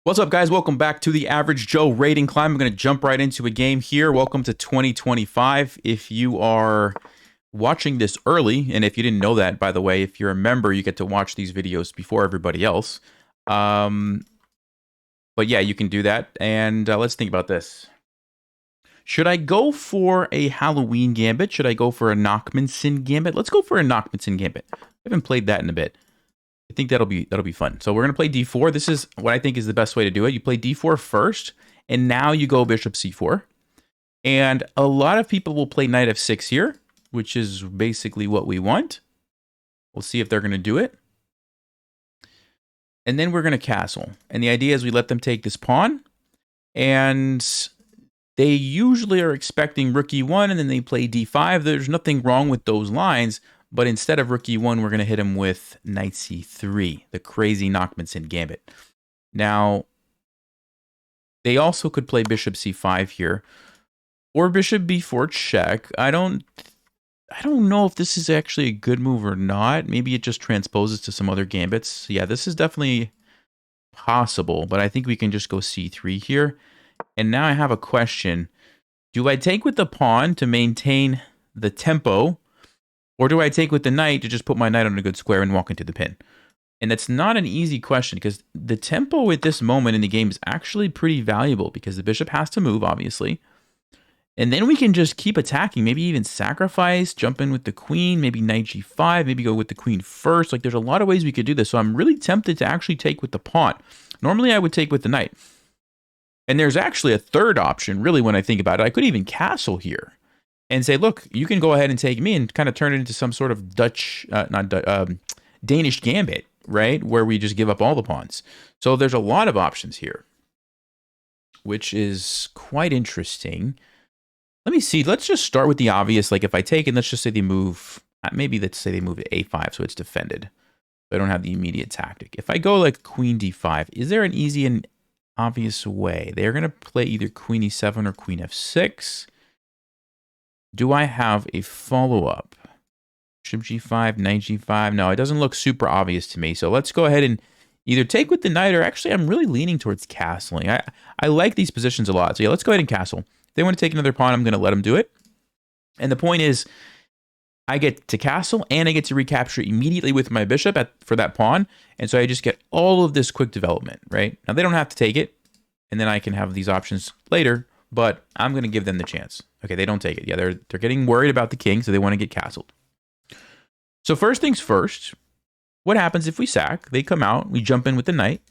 What's up, guys? Welcome back to the Average Joe Rating Climb. I'm going to jump right into a game here. Welcome to 2025. If you are watching this early, and if you didn't know that, by the way, if you're a member, you get to watch these videos before everybody else. But yeah, you can do that. And let's think about this. Should I go for a Halloween Gambit? Should I go for a Knockmanson Gambit? Let's go for a Knockmanson Gambit. I haven't played that in a bit. I think that'll be fun. So we're going to play d4. This is what I think is the best way to do it. You play d4 first, and now you go bishop c4. And a lot of people will play knight f6 here, which is basically what we want. We'll see if they're going to do it. And then we're going to castle. And the idea is we let them take this pawn. And they usually are expecting rook e1, and then they play d5. There's nothing wrong with those lines. But instead of rook e1, we're going to hit him with knight c3, the crazy Knockmanson Gambit. Now, they also could play bishop c5 here, or bishop b4 check. I don't know if this is actually a good move or not. Maybe it just transposes to some other gambits. Yeah, this is definitely possible, but I think we can just go c3 here. And now I have a question. Do I take with the pawn to maintain the tempo? Or do I take with the knight to just put my knight on a good square and walk into the pin? And that's not an easy question because the tempo at this moment in the game is actually pretty valuable because the bishop has to move, obviously. And then we can just keep attacking, maybe even sacrifice, jump in with the queen, maybe knight g5, maybe go with the queen first. Like there's a lot of ways we could do this. So I'm really tempted to actually take with the pawn. Normally I would take with the knight. And there's actually a third option, really, when I think about it. I could even castle here and say, look, you can go ahead and take me and kind of turn it into some sort of Danish gambit, right? Where we just give up all the pawns. So there's a lot of options here, which is quite interesting. Let me see. Let's just start with the obvious. Like if I take it, let's just say they move, maybe let's say they move to a5, so it's defended. I don't have the immediate tactic. If I go like queen d5, is there an easy and obvious way? They're going to play either queen e7 or queen f6. Do I have a follow-up? Bishop g5, knight g5. No, it doesn't look super obvious to me. So let's go ahead and either take with the knight, or actually I'm really leaning towards castling. I like these positions a lot. So yeah, let's go ahead and castle. If they want to take another pawn, I'm going to let them do it. And the point is, I get to castle and I get to recapture immediately with my bishop for that pawn. And so I just get all of this quick development, right? Now they don't have to take it. And then I can have these options later. But I'm going to give them the chance. Okay, they don't take it. Yeah, they're getting worried about the king, so they want to get castled. So first things first, what happens if we sack? They come out, we jump in with the knight.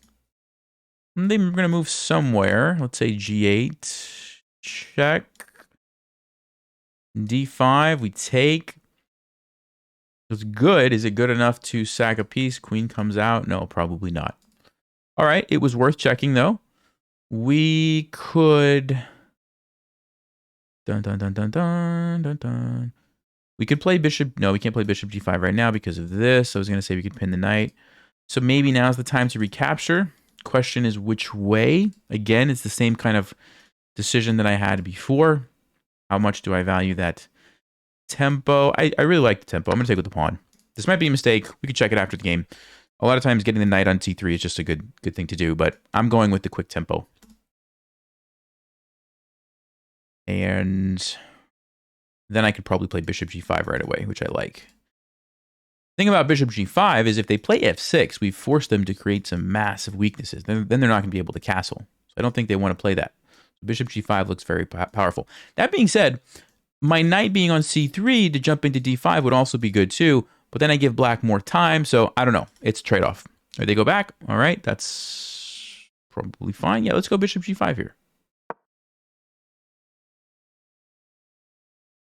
And they're going to move somewhere. Let's say g8, check. d5, we take. It's good. Is it good enough to sack a piece? Queen comes out. No, probably not. All right, it was worth checking, though. We could... Dun, dun, dun, dun, dun, dun, dun. We could play bishop. No, we can't play bishop g5 right now because of this. I was going to say we could pin the knight. So maybe now's the time to recapture. Question is which way? Again, it's the same kind of decision that I had before. How much do I value that tempo? I really like the tempo. I'm going to take with the pawn. This might be a mistake. We could check it after the game. A lot of times getting the knight on c3 is just a good thing to do, but I'm going with the quick tempo. And then I could probably play bishop g5 right away, which I like. The thing about bishop g5 is if they play f6, we've forced them to create some massive weaknesses. Then they're not going to be able to castle. So I don't think they want to play that. Bishop g5 looks very powerful. That being said, my knight being on c3 to jump into d5 would also be good too, but then I give black more time, so I don't know. It's a trade-off. Or they go back. All right, that's probably fine. Yeah, let's go bishop g5 here.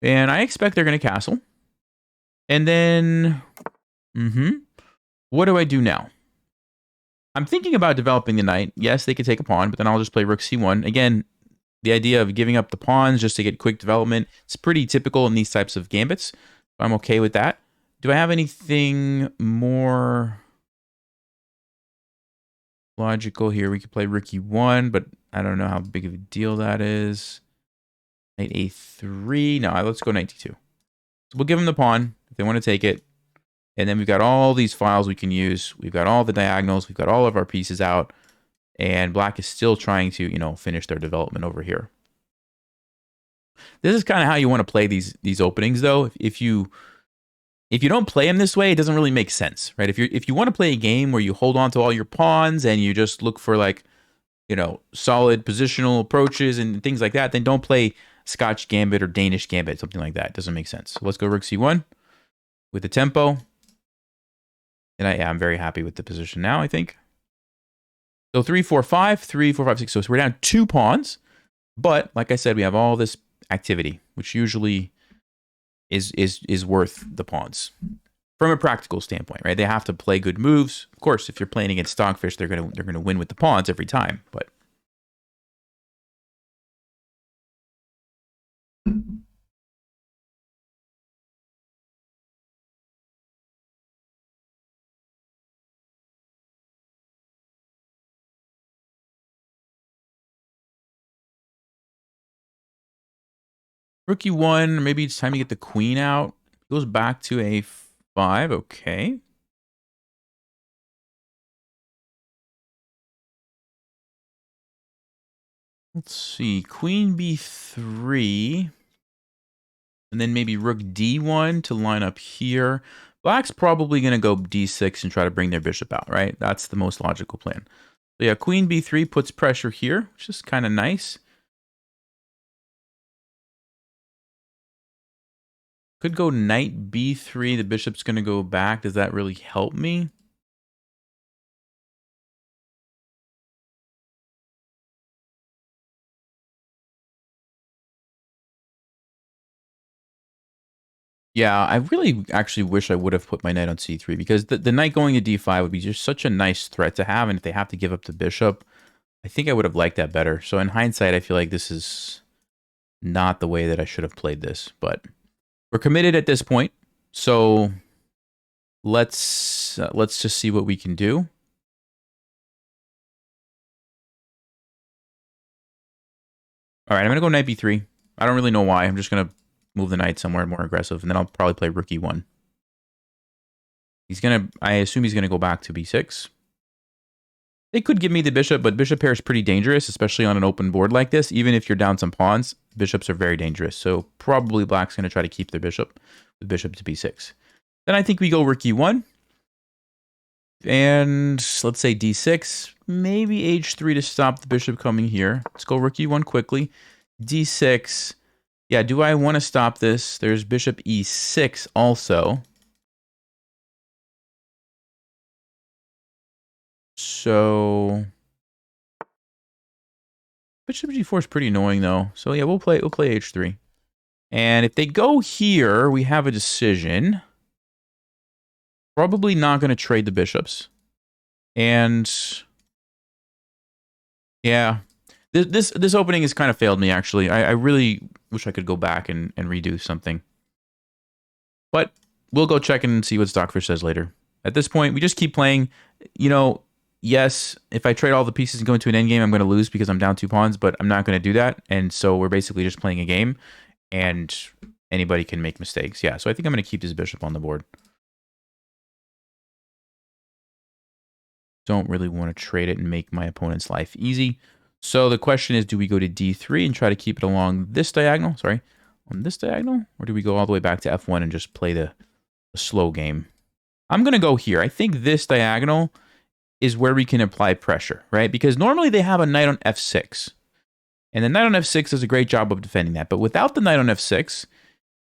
And I expect they're going to castle. And then, what do I do now? I'm thinking about developing the knight. Yes, they could take a pawn, but then I'll just play rook c1. Again, the idea of giving up the pawns just to get quick development, it's pretty typical in these types of gambits. I'm okay with that. Do I have anything more logical here? We could play rook e1, but I don't know how big of a deal that is. Knight a3. No, let's go knight d2. So we'll give them the pawn if they want to take it. And then we've got all these files we can use. We've got all the diagonals. We've got all of our pieces out. And black is still trying to, finish their development over here. This is kind of how you want to play these openings, though. If you don't play them this way, it doesn't really make sense, right? If you want to play a game where you hold on to all your pawns and you just look for like, solid positional approaches and things like that, then don't play Scotch Gambit or Danish Gambit, something like that. It doesn't make sense. So let's go Rook C1 with the tempo. And I'm very happy with the position now, I think. So 3, 4, 5, 3, 4, 5, 6. So we're down 2 pawns. But like I said, we have all this activity, which usually is worth the pawns from a practical standpoint, right? They have to play good moves. Of course, if you're playing against Stockfish, they're gonna win with the pawns every time. But Rook E1, maybe it's time to get the queen out. Goes back to A5. Okay. Let's see. Queen B3. And then maybe Rook D1 to line up here. Black's probably going to go D6 and try to bring their bishop out, right? That's the most logical plan. So yeah, Queen B3 puts pressure here, which is kind of nice. Could go Knight B3. The bishop's going to go back. Does that really help me? Yeah, I really actually wish I would have put my knight on C3 because the knight going to D5 would be just such a nice threat to have. And if they have to give up the bishop, I think I would have liked that better. So in hindsight, I feel like this is not the way that I should have played this. But we're committed at this point. So let's just see what we can do. All right, I'm going to go Knight B3. I don't really know why. I'm just going to move the knight somewhere more aggressive, and then I'll probably play Rook E1. I assume he's going to go back to B6. They could give me the bishop, but bishop pair is pretty dangerous, especially on an open board like this. Even if you're down some pawns, bishops are very dangerous. So probably black's going to try to keep their bishop with bishop to B6. Then I think we go Rook E1. And let's say D6. Maybe H3 to stop the bishop coming here. Let's go Rook E1 quickly. D6. Yeah, do I want to stop this? There's bishop E6 also. So bishop G4 is pretty annoying though. So yeah, we'll play H3. And if they go here, we have a decision. Probably not going to trade the bishops. And yeah, this opening has kind of failed me actually. I really wish I could go back and redo something. But we'll go check and see what Stockfish says later. At this point, we just keep playing. Yes, if I trade all the pieces and go into an endgame, I'm going to lose because I'm down 2 pawns, but I'm not going to do that. And so we're basically just playing a game, and anybody can make mistakes. Yeah, so I think I'm going to keep this bishop on the board. Don't really want to trade it and make my opponent's life easy. So the question is, do we go to D3 and try to keep it along this diagonal? Sorry, on this diagonal? Or do we go all the way back to F1 and just play the slow game? I'm going to go here. I think this diagonal is where we can apply pressure, right? Because normally they have a knight on F6. And the knight on F6 does a great job of defending that. But without the knight on F6,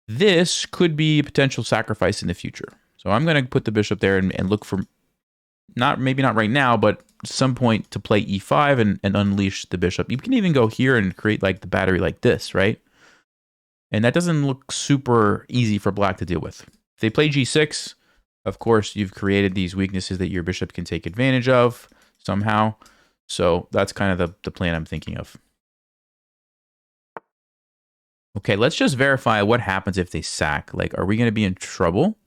this could be a potential sacrifice in the future. So I'm going to put the bishop there and look for, maybe not right now, but some point to play E5 and unleash the bishop. You can even go here and create like the battery like this, right? And that doesn't look super easy for black to deal with. If they play G6, of course, you've created these weaknesses that your bishop can take advantage of somehow. So that's kind of the plan I'm thinking of. Okay, let's just verify what happens if they sack. Like, are we going to be in trouble?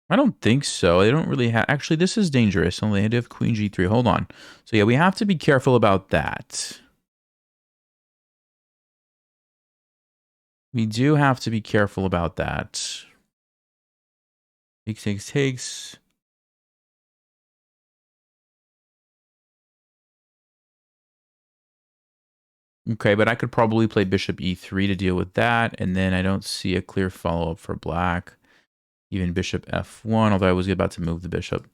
I don't think so. They don't really have... Actually, this is dangerous. Only they do have Queen G3. Hold on. So yeah, we have to be careful about that. We do have to be careful about that. Takes. Okay, but I could probably play bishop e3 to deal with that, and then I don't see a clear follow-up for black. Even bishop f1, although I was about to move the bishop.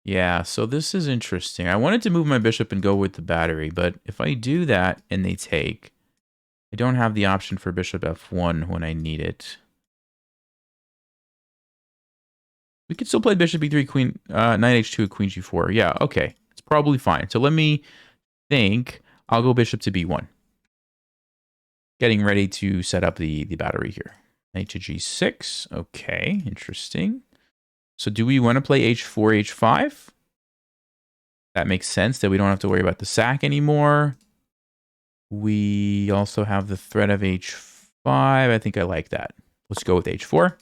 Yeah, so this is interesting. I wanted to move my bishop and go with the battery, but if I do that and they take, I don't have the option for bishop f1 when I need it. We could still play bishop e3, queen, knight h2, queen g4. Yeah, okay. It's probably fine. So let me think. I'll go bishop to b1. Getting ready to set up the battery here. Knight to g6. Okay, interesting. So do we want to play h4, h5? That makes sense that we don't have to worry about the sack anymore. We also have the threat of h5. I think I like that. Let's go with h4.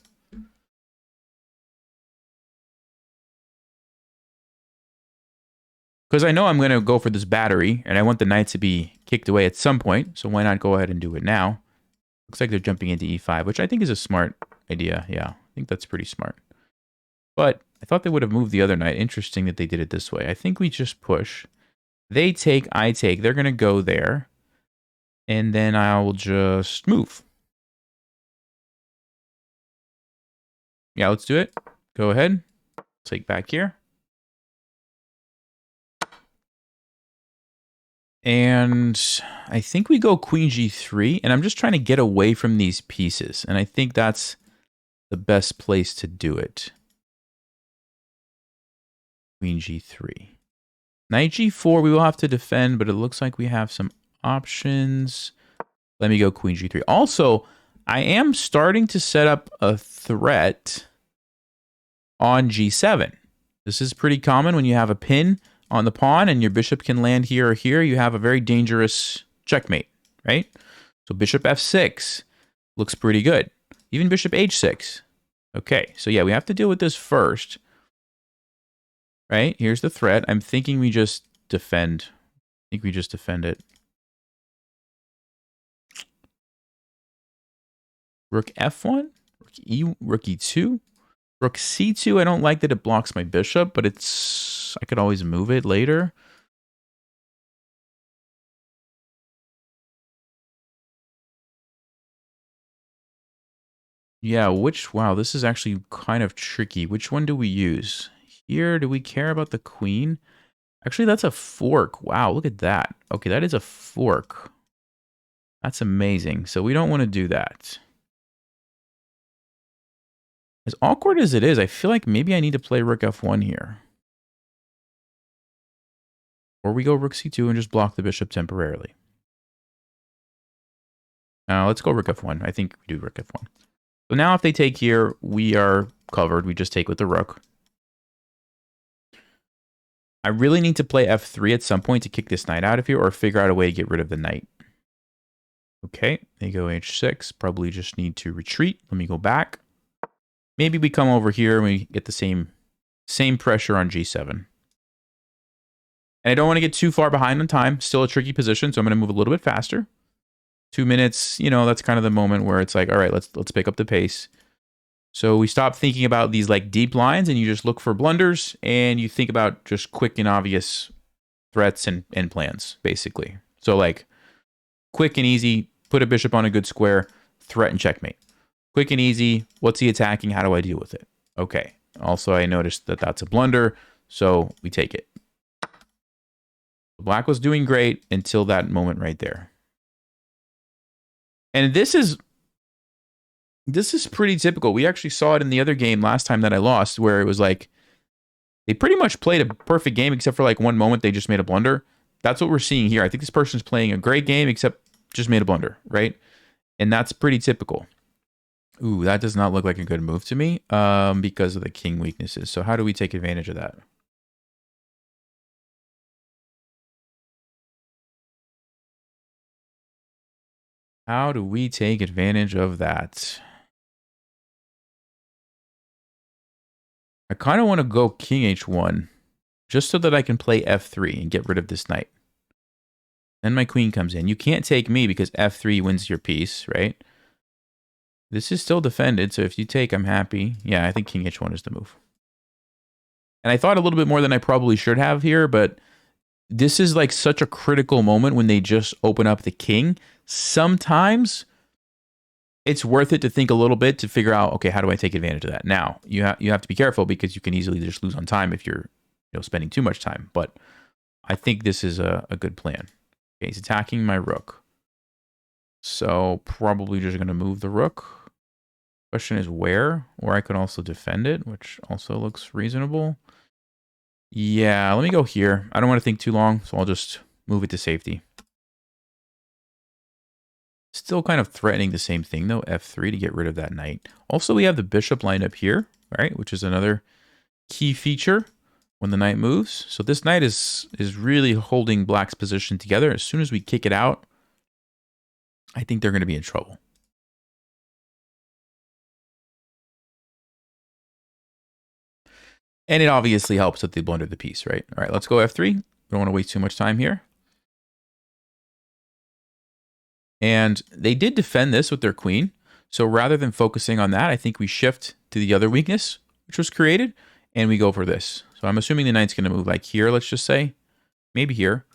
Because I know I'm going to go for this battery, and I want the knight to be kicked away at some point, so why not go ahead and do it now? Looks like they're jumping into e5, which I think is a smart idea. Yeah, I think that's pretty smart. But I thought they would have moved the other knight. Interesting that they did it this way. I think we just push. They take, I take. They're going to go there. And then I'll just move. Yeah, let's do it. Go ahead. Take back here. And I think we go queen g3. And I'm just trying to get away from these pieces. And I think that's the best place to do it. Queen g3. Knight g4 we will have to defend, but it looks like we have some options. Let me go queen g3. Also, I am starting to set up a threat on g7. This is pretty common when you have a pin on the pawn and your bishop can land here or here. You have a very dangerous checkmate, right? So bishop f6 looks pretty good. Even bishop h6. Okay, so yeah, we have to deal with this first. Right? Here's the threat. I'm thinking we just defend. I think we just defend it. Rook f1, rook e2, rook c2. I don't like that it blocks my bishop, but I could always move it later. Yeah, wow, this is actually kind of tricky. Which one do we use? Here, do we care about the queen? Actually, that's a fork. Wow, look at that. Okay, that is a fork. That's amazing. So we don't want to do that. As awkward as it is, I feel like maybe I need to play rook f1 here. Or we go rook c2 and just block the bishop temporarily. Now let's go rook f1. I think we do rook f1. So now if they take here, we are covered. We just take with the rook. I really need to play f3 at some point to kick this knight out of here or figure out a way to get rid of the knight. Okay, they go h6. Probably just need to retreat. Let me go back. Maybe we come over here and we get the same pressure on g7. And I don't want to get too far behind on time. Still a tricky position, so I'm going to move a little bit faster. 2 minutes, you know, that's kind of the moment where it's like, all right, let's pick up the pace. So we stop thinking about these like deep lines and you just look for blunders and you think about just quick and obvious threats and plans, basically. So like quick and easy, put a bishop on a good square, threat and checkmate. Quick and easy, what's he attacking? How do I deal with it? Okay. Also, I noticed that that's a blunder, so we take it. Black was doing great until that moment right there. And this is pretty typical. We actually saw it in the other game last time that I lost, where it was like, they pretty much played a perfect game, except for like one moment they just made a blunder. That's what we're seeing here. I think this person's playing a great game, except just made a blunder, right? And that's pretty typical. Ooh, that does not look like a good move to me because of the king weaknesses. So how do we take advantage of that? How do we take advantage of that? I kind of want to go king h1 just so that I can play f3 and get rid of this knight. Then my queen comes in. You can't take me because f3 wins your piece, right? This is still defended, so if you take, I'm happy. Yeah, I think king h1 is the move. And I thought a little bit more than I probably should have here, but this is like such a critical moment when they just open up the king. Sometimes it's worth it to think a little bit to figure out, okay, how do I take advantage of that? Now, you have to be careful because you can easily just lose on time if you're spending too much time. But I think this is a good plan. Okay, he's attacking my rook. So probably just going to move the rook. Question is where? Or I could also defend it, which also looks reasonable. Yeah, let me go here. I don't want to think too long, so I'll just move it to safety. Still kind of threatening the same thing, though, f3 to get rid of that knight. Also, we have the bishop lined up here, right, which is another key feature when the knight moves. So this knight is really holding black's position together. As soon as we kick it out, I think they're going to be in trouble. And it obviously helps that they blundered the piece, right? All right, let's go f3. We don't want to waste too much time here. And they did defend this with their queen. So rather than focusing on that, I think we shift to the other weakness, which was created, and we go for this. So I'm assuming the knight's going to move like here, let's just say. Maybe here.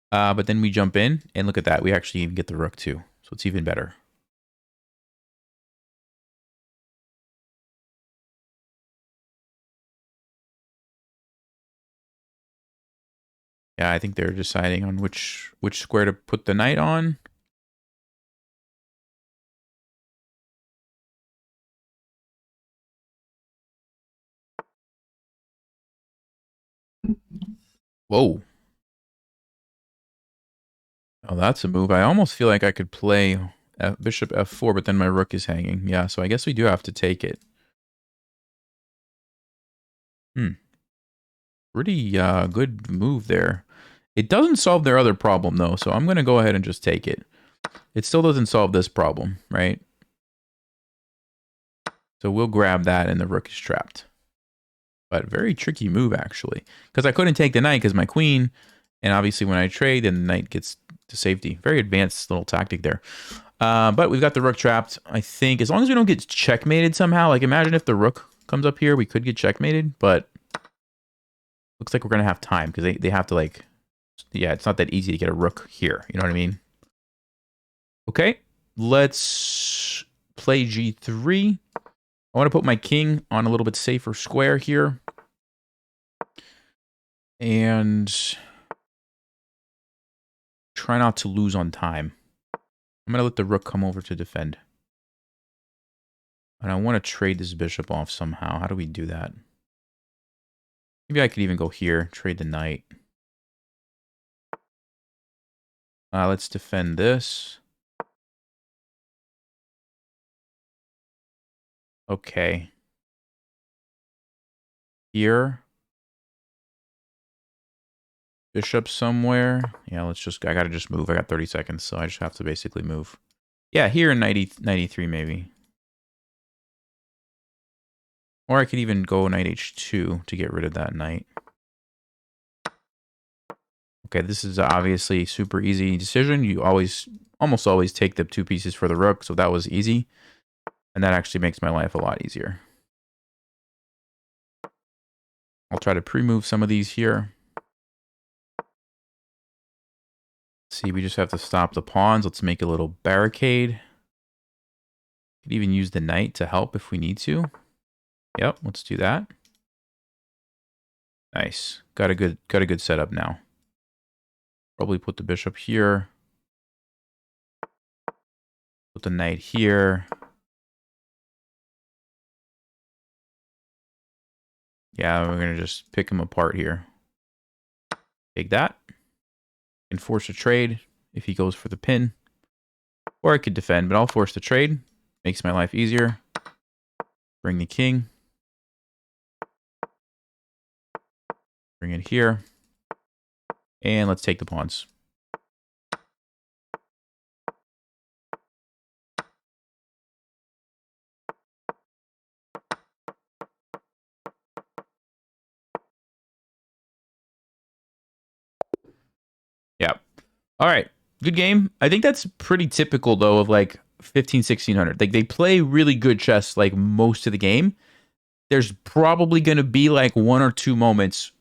But then we jump in, and look at that. We actually even get the rook too. So it's even better. Yeah, I think they're deciding on which square to put the knight on. Whoa. Oh, that's a move. I almost feel like I could play bishop f4, but then my rook is hanging. Yeah, so I guess we do have to take it. Pretty good move there. It doesn't solve their other problem, though, so I'm going to go ahead and just take it. It still doesn't solve this problem, right? So we'll grab that, and the rook is trapped. But very tricky move, actually. Because I couldn't take the knight because my queen, and obviously when I trade, then the knight gets to safety. Very advanced little tactic there. But we've got the rook trapped. I think as long as we don't get checkmated somehow, like imagine if the rook comes up here, we could get checkmated, but looks like we're going to have time because they have to like, yeah, it's not that easy to get a rook here. You know what I mean? Okay, let's play g3. I want to put my king on a little bit safer square here. And try not to lose on time. I'm going to let the rook come over to defend. And I want to trade this bishop off somehow. How do we do that? Maybe I could even go here, trade the knight. Let's defend this. Okay. Here. Bishop somewhere. Yeah, let's just, I gotta just move. I got 30 seconds, so I just have to basically move. Yeah, here in 93 maybe. Or I could even go knight h2 to get rid of that knight. Okay, this is obviously a super easy decision. You almost always take the two pieces for the rook, so that was easy. And that actually makes my life a lot easier. I'll try to pre-move some of these here. See, we just have to stop the pawns. Let's make a little barricade. Could even use the knight to help if we need to. Yep, let's do that. Nice. Got a good setup now. Probably put the bishop here. Put the knight here. Yeah, we're going to just pick him apart here. Take that. And force a trade if he goes for the pin. Or I could defend, but I'll force the trade. Makes my life easier. Bring the king. Bring it here. And let's take the pawns. Yeah. All right. Good game. I think that's pretty typical, though, of like 15, 1600. Like, they play really good chess, like, most of the game. there's probably going to be like 1 or 2 moments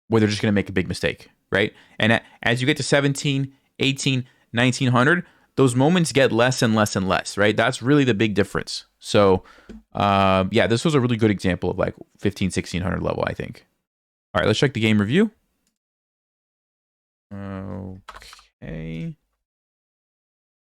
where they're just going to make a big mistake, right? And as you get to 17, 18, 1900, those moments get less and less and less, right? That's really the big difference. So, yeah, this was a really good example of like 15, 1600 level, I think. All right, let's check the game review. Okay.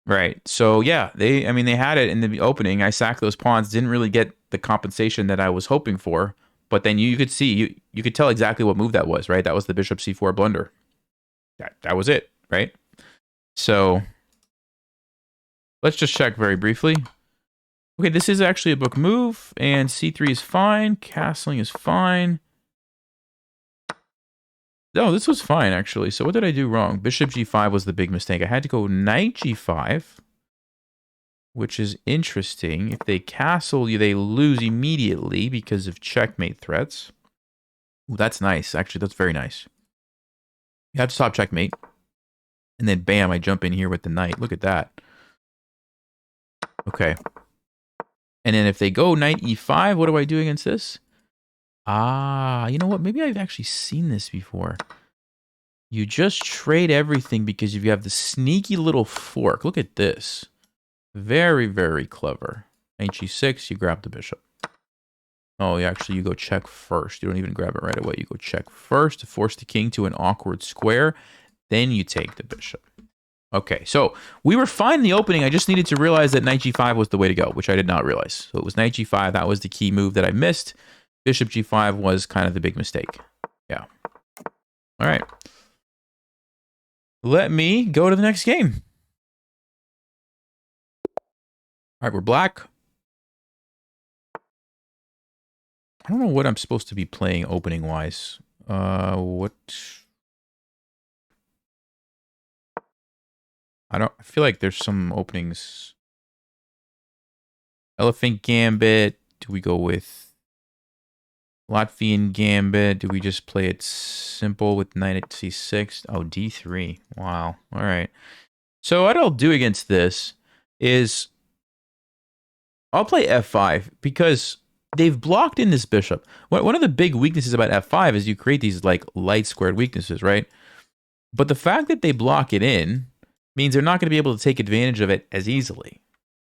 Right. So yeah, they had it in the opening. I sacked those pawns, didn't really get the compensation that I was hoping for, but then you could see, you could tell exactly what move that was, right? That was the bishop c4 blunder. That was it, right? So let's just check very briefly. Okay, this is actually a book move, and c3 is fine, castling is fine. No, this was fine, actually. So what did I do wrong? Bishop g5 was the big mistake. I had to go knight g5, which is interesting. If they castle, they lose immediately because of checkmate threats. Ooh, that's nice. Actually, that's very nice. You have to stop checkmate. And then, bam, I jump in here with the knight. Look at that. Okay. And then if they go knight e5, what do I do against this? Ah, you know what? Maybe I've actually seen this before. You just trade everything because you have the sneaky little fork. Look at this. Very, very clever. Knight g6, you grab the bishop. Oh, you go check first. You don't even grab it right away. You go check first to force the king to an awkward square. Then you take the bishop. Okay, so we were fine in the opening. I just needed to realize that knight g5 was the way to go, which I did not realize. So it was knight g5. That was the key move that I missed. Bishop g5 was kind of the big mistake. Yeah. All right. Let me go to the next game. All right, we're black. I don't know what I'm supposed to be playing opening-wise. What? I feel like there's some openings. Elephant Gambit. Do we go with Latvian Gambit? Do we just play it simple with knight at c6? Oh, d3. Wow. All right. So what I'll do against this is I'll play f5 because they've blocked in this bishop. One of the big weaknesses about f5 is you create these like light squared weaknesses, right? But the fact that they block it in means they're not going to be able to take advantage of it as easily.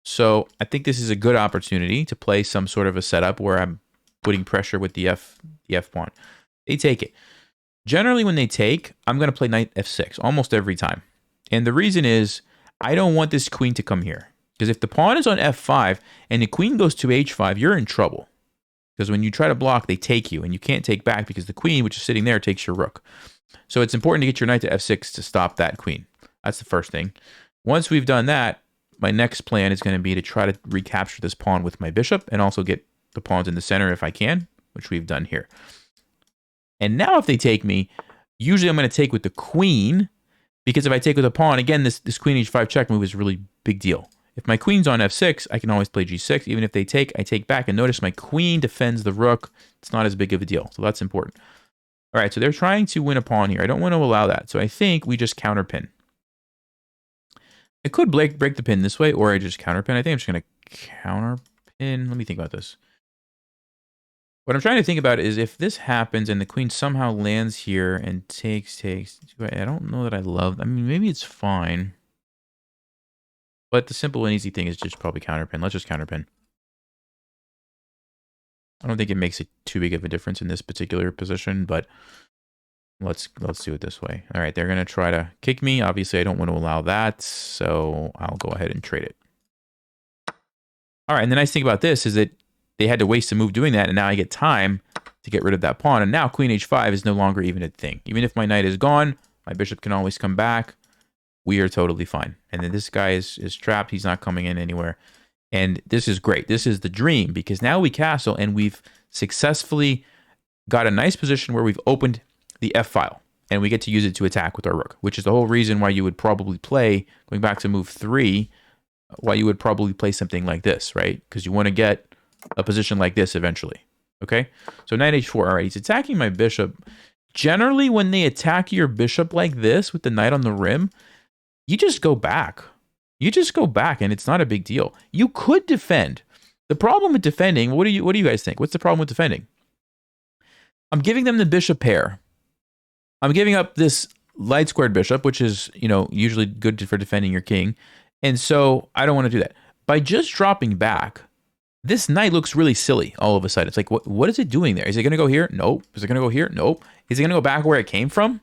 So I think this is a good opportunity to play some sort of a setup where I'm putting pressure with the f pawn. They take it. Generally, when they take, I'm going to play knight f6 almost every time. And the reason is I don't want this queen to come here. Because if the pawn is on f5 and the queen goes to h5, you're in trouble. Because when you try to block, they take you. And you can't take back because the queen, which is sitting there, takes your rook. So it's important to get your knight to f6 to stop that queen. That's the first thing. Once we've done that, my next plan is going to be to try to recapture this pawn with my bishop and also get the pawns in the center if I can, which we've done here. And now if they take me, usually I'm going to take with the queen, because if I take with a pawn, again, this queen h5 check move is a really big deal. If my queen's on f6, I can always play g6. Even if they take, I take back. And notice my queen defends the rook. It's not as big of a deal. So that's important. All right, so they're trying to win a pawn here. I don't want to allow that. So I think we just counterpin. I could break the pin this way, or I just counterpin. I think I'm just going to counterpin. Let me think about this. What I'm trying to think about is if this happens and the queen somehow lands here and takes, I don't know that I love. I mean, maybe it's fine. But the simple and easy thing is just probably counterpin. Let's just counterpin. I don't think it makes it too big of a difference in this particular position, but let's do it this way. All right, they're going to try to kick me. Obviously, I don't want to allow that, so I'll go ahead and trade it. All right, and the nice thing about this is that they had to waste a move doing that, and now I get time to get rid of that pawn. And now queen h5 is no longer even a thing. Even if my knight is gone, my bishop can always come back. We are totally fine. And then this guy is trapped. He's not coming in anywhere. And this is great. This is the dream, because now we castle, and we've successfully got a nice position where we've opened the f file, and we get to use it to attack with our rook, which is the whole reason why you would probably play, going back to move 3, why you would probably play something like this, right? Because you want to get a position like this eventually. Okay, so knight h4. All right, he's attacking my bishop. Generally, when they attack your bishop like this with the knight on the rim, you just go back. You just go back, and it's not a big deal. You could defend, The problem with defending, what do you guys think? What's the problem with defending? I'm giving them the bishop pair. I'm giving up this light squared bishop, which is, usually good for defending your king. And so I don't want to do that. By just dropping back, this knight looks really silly all of a sudden. It's like, what is it doing there? Is it going to go here? Nope. Is it going to go here? Nope. Is it going to go back where it came from?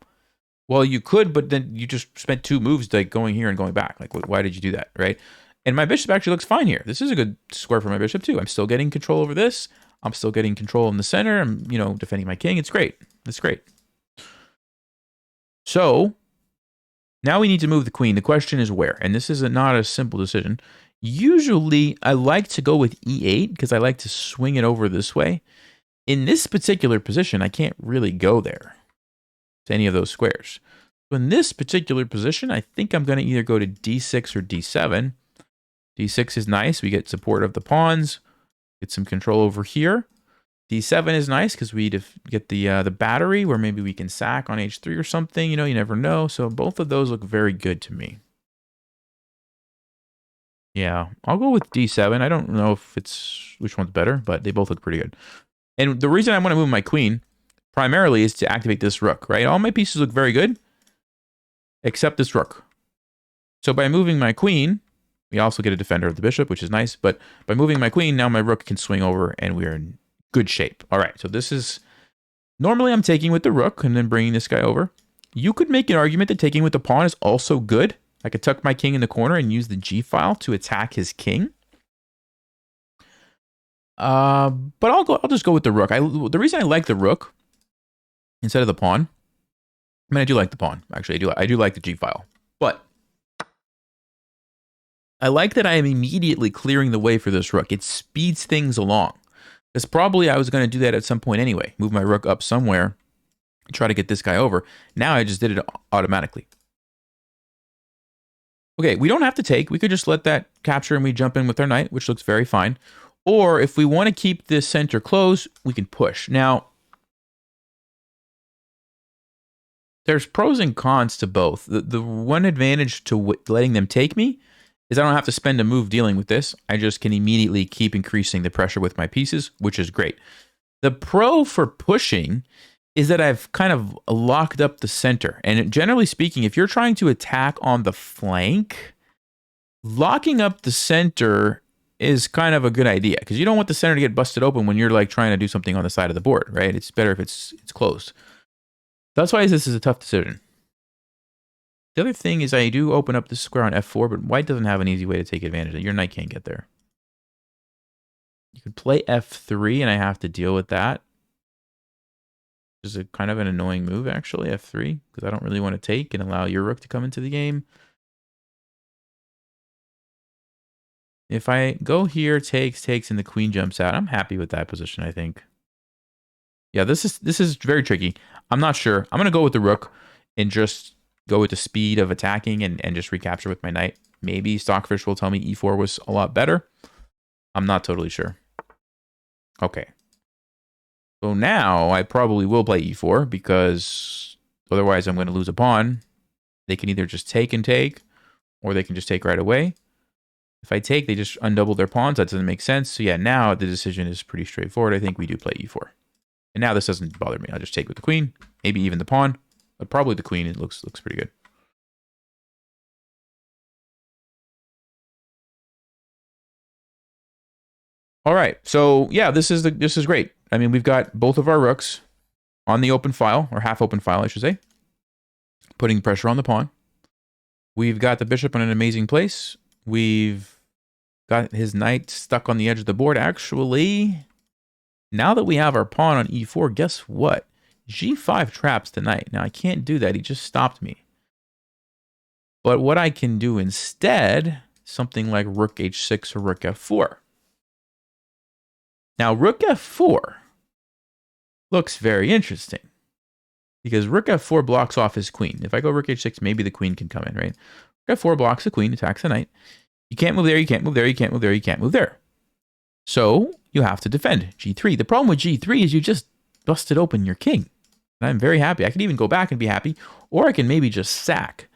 Well, you could, but then you just spent 2 moves like going here and going back. Like, why did you do that, right? And my bishop actually looks fine here. This is a good square for my bishop too. I'm still getting control over this. I'm still getting control in the center. I'm, defending my king. It's great. It's great. So now we need to move the queen. The question is where? And this is not a simple decision. Usually I like to go with e8 because I like to swing it over this way. In this particular position, I can't really go there to any of those squares. So in this particular position, I think I'm going to either go to d6 or d7. d6 is nice. We get support of the pawns. Get some control over here. d7 is nice because we get the battery where maybe we can sack on h3 or something. You never know. So both of those look very good to me. Yeah, I'll go with d7. I don't know if which one's better, but they both look pretty good. And the reason I want to move my queen primarily is to activate this rook, right? All my pieces look very good, except this rook. So by moving my queen, we also get a defender of the bishop, which is nice. But by moving my queen, now my rook can swing over and we're in good shape. All right, so this is... Normally I'm taking with the rook and then bringing this guy over. You could make an argument that taking with the pawn is also good. I could tuck my king in the corner and use the g file to attack his king. But I'll just go with the rook. The reason I like the rook instead of the pawn, I do like the pawn. Actually, I do like the g file. But I like that I am immediately clearing the way for this rook. It speeds things along. Because probably I was going to do that at some point anyway. Move my rook up somewhere, try to get this guy over. Now I just did it automatically. Okay, we don't have to take. We could just let that capture and we jump in with our knight, which looks very fine. Or if we want to keep this center closed, we can push. Now, there's pros and cons to both. The one advantage to letting them take me is I don't have to spend a move dealing with this. I just can immediately keep increasing the pressure with my pieces, which is great. The pro for pushing is that I've kind of locked up the center. And generally speaking, if you're trying to attack on the flank, locking up the center is kind of a good idea because you don't want the center to get busted open when you're like trying to do something on the side of the board, right? It's better if it's closed. That's why this is a tough decision. The other thing is I do open up this square on f4, but white doesn't have an easy way to take advantage of it. Your knight can't get there. You could play f3 and I have to deal with that. Is a kind of an annoying move, actually, f3, because I don't really want to take and allow your rook to come into the game. If I go here, takes, and the queen jumps out, I'm happy with that position, I think. Yeah, this is very tricky. I'm not sure. I'm going to go with the rook and just go with the speed of attacking and just recapture with my knight. Maybe Stockfish will tell me e4 was a lot better. I'm not totally sure. Okay. So now I probably will play e4 because otherwise I'm going to lose a pawn. They can either just take, or they can just take right away. If I take, they just undouble their pawns. That doesn't make sense. So yeah, now the decision is pretty straightforward. I think we do play e4. And now this doesn't bother me. I'll just take with the queen, maybe even the pawn, but probably the queen. It looks pretty good. All right, so yeah, this is great. I mean, we've got both of our rooks on the open file, or half open file, I should say, putting pressure on the pawn. We've got the bishop in an amazing place. We've got his knight stuck on the edge of the board. Actually, now that we have our pawn on e4, guess what? g5 traps the knight. Now, I can't do that. He just stopped me. But what I can do instead, something like rook h6 or rook f4. Now, rook f4 looks very interesting because rook f4 blocks off his queen. If I go rook h6, maybe the queen can come in, right? Rook f4 blocks the queen, attacks the knight. You can't move there, you can't move there, you can't move there, you can't move there. So you have to defend g3. The problem with g3 is you just busted open your king. And I'm very happy. I can even go back and be happy, or I can maybe just sack.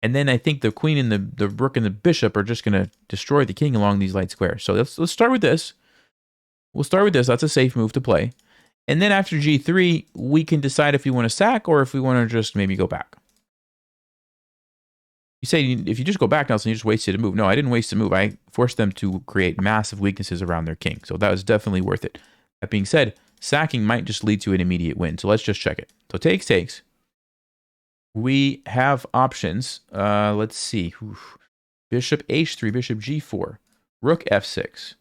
And then I think the queen and the rook and the bishop are just going to destroy the king along these light squares. So let's start with this. We'll start with this. That's a safe move to play. And then after g3, we can decide if we want to sack or if we want to just maybe go back. You say if you just go back, Nelson, you just wasted a move. No, I didn't waste a move. I forced them to create massive weaknesses around their king. So that was definitely worth it. That being said, sacking might just lead to an immediate win. So let's just check it. So takes. We have options. Let's see. Oof. Bishop h3, bishop g4, rook f6.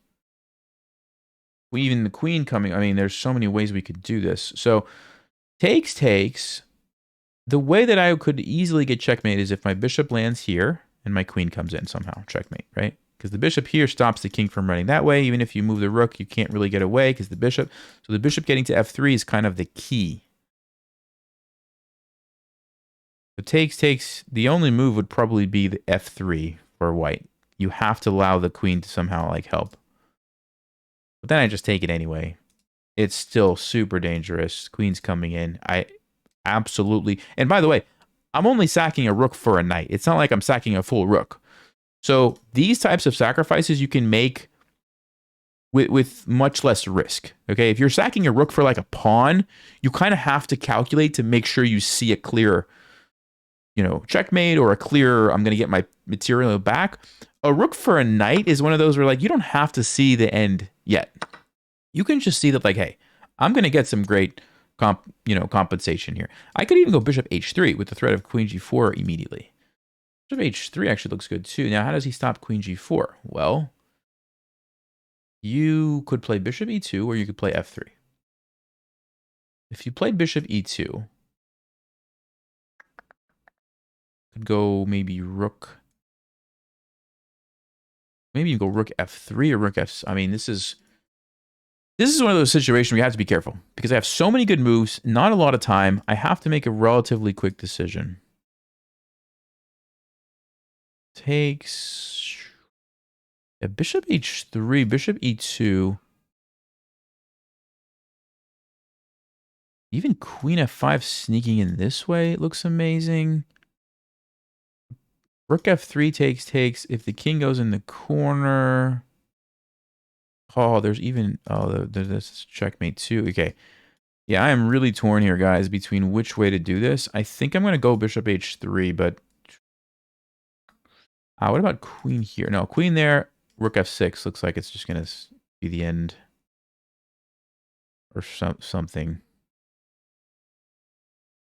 Even the queen coming. I mean, there's so many ways we could do this. So takes. The way that I could easily get checkmate is if my bishop lands here and my queen comes in somehow. Checkmate, right? Because the bishop here stops the king from running that way. Even if you move the rook, you can't really get away because the bishop. So the bishop getting to f3 is kind of the key. So takes. The only move would probably be the f3 for white. You have to allow the queen to somehow like help. But then I just take it anyway. It's still super dangerous. Queen's coming in. I absolutely. And by the way, I'm only sacking a rook for a knight. It's not like I'm sacking a full rook. So these types of sacrifices you can make with much less risk. Okay, if you're sacking a rook for like a pawn, you kind of have to calculate to make sure you see a clear, checkmate or a clear, I'm going to get my material back. A rook for a knight is one of those where like you don't have to see the end yet. You can just see that like, hey, I'm going to get some great compensation here. I could even go bishop h3 with the threat of queen g4 immediately. Bishop h3 actually looks good too. Now, how does he stop queen g4? Well, you could play bishop e2 or you could play f3. If you played bishop e2, could go maybe rook. Maybe you can go rook f3 or rook f. I mean, this is one of those situations where you have to be careful because I have so many good moves, not a lot of time. I have to make a relatively quick decision. Takes. Yeah, bishop h3, bishop e2. Even queen f5 sneaking in this way, it looks amazing. Rook f3 takes. If the king goes in the corner. Oh, there's even, this checkmate too. Okay. Yeah, I am really torn here, guys, between which way to do this. I think I'm going to go bishop h3, but what about queen here? No, queen there, rook f6. Looks like it's just going to be the end or something.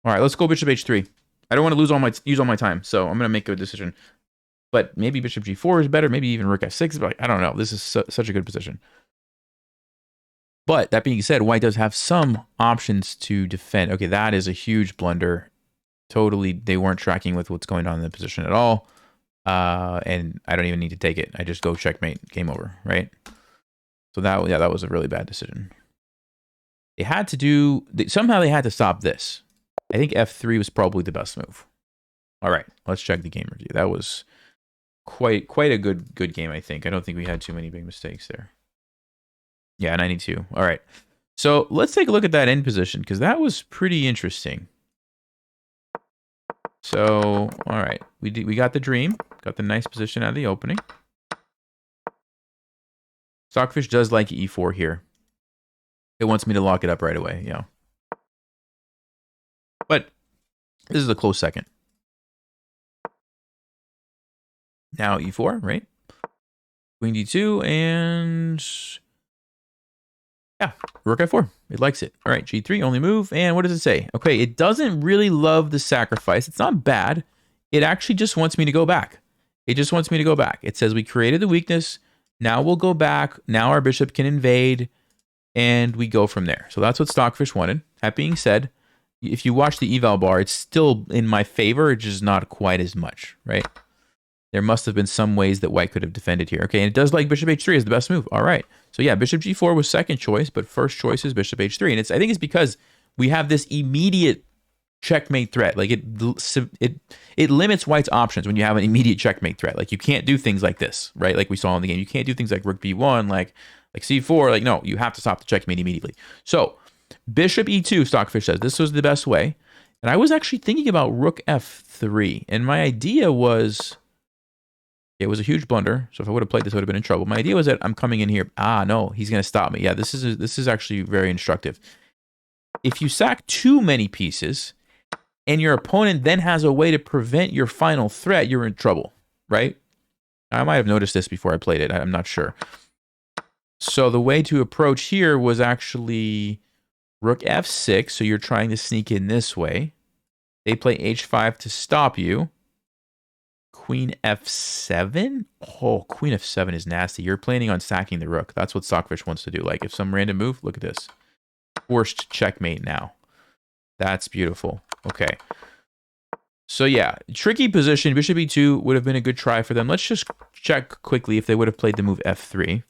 All right, let's go bishop h3. I don't want to use all my time, so I'm going to make a decision. But maybe bishop g4 is better. Maybe even rook f6. But I don't know. This is such a good position. But that being said, white does have some options to defend. Okay, that is a huge blunder. Totally, they weren't tracking with what's going on in the position at all. And I don't even need to take it. I just go checkmate, game over, right? So that was a really bad decision. Somehow they had to stop this. I think f3 was probably the best move. All right, let's check the game review. That was quite a good game, I think. I don't think we had too many big mistakes there. Yeah, 92. All right. So let's take a look at that end position because that was pretty interesting. So, all right. We got the dream. Got the nice position out of the opening. Stockfish does like e4 here. It wants me to lock it up right away, yeah. But this is a close second. Now e4, right? Queen d2 and yeah, rook f4. It likes it. All right, g3, only move. And what does it say? Okay, it doesn't really love the sacrifice. It's not bad. It actually just wants me to go back. It just wants me to go back. It says we created the weakness. Now we'll go back. Now our bishop can invade. And we go from there. So that's what Stockfish wanted. That being said, if you watch the eval bar, it's still in my favor. It's just not quite as much, right? There must have been some ways that white could have defended here. Okay, and it does like bishop h3 is the best move. All right. So yeah, bishop g4 was second choice, but first choice is bishop h3. And I think it's because we have this immediate checkmate threat. Like it limits white's options when you have an immediate checkmate threat. Like you can't do things like this, right? Like we saw in the game. You can't do things like rook b1, like c4. Like no, you have to stop the checkmate immediately. So bishop e2, Stockfish says this was the best way. And I was actually thinking about rook f3. And my idea was, it was a huge blunder. So if I would have played this, I would have been in trouble. My idea was that I'm coming in here. Ah, no, he's going to stop me. Yeah, this is actually very instructive. If you sack too many pieces and your opponent then has a way to prevent your final threat, you're in trouble, right? I might have noticed this before I played it. I'm not sure. So the way to approach here was actually rook f6. So you're trying to sneak in this way. They play h5 to stop you. Queen f7? Oh, queen f7 is nasty. You're planning on sacking the rook. That's what Stockfish wants to do. Like, if some random move, look at this. Forced checkmate now. That's beautiful. Okay. So, yeah, tricky position. Bishop e2 would have been a good try for them. Let's just check quickly if they would have played the move f3.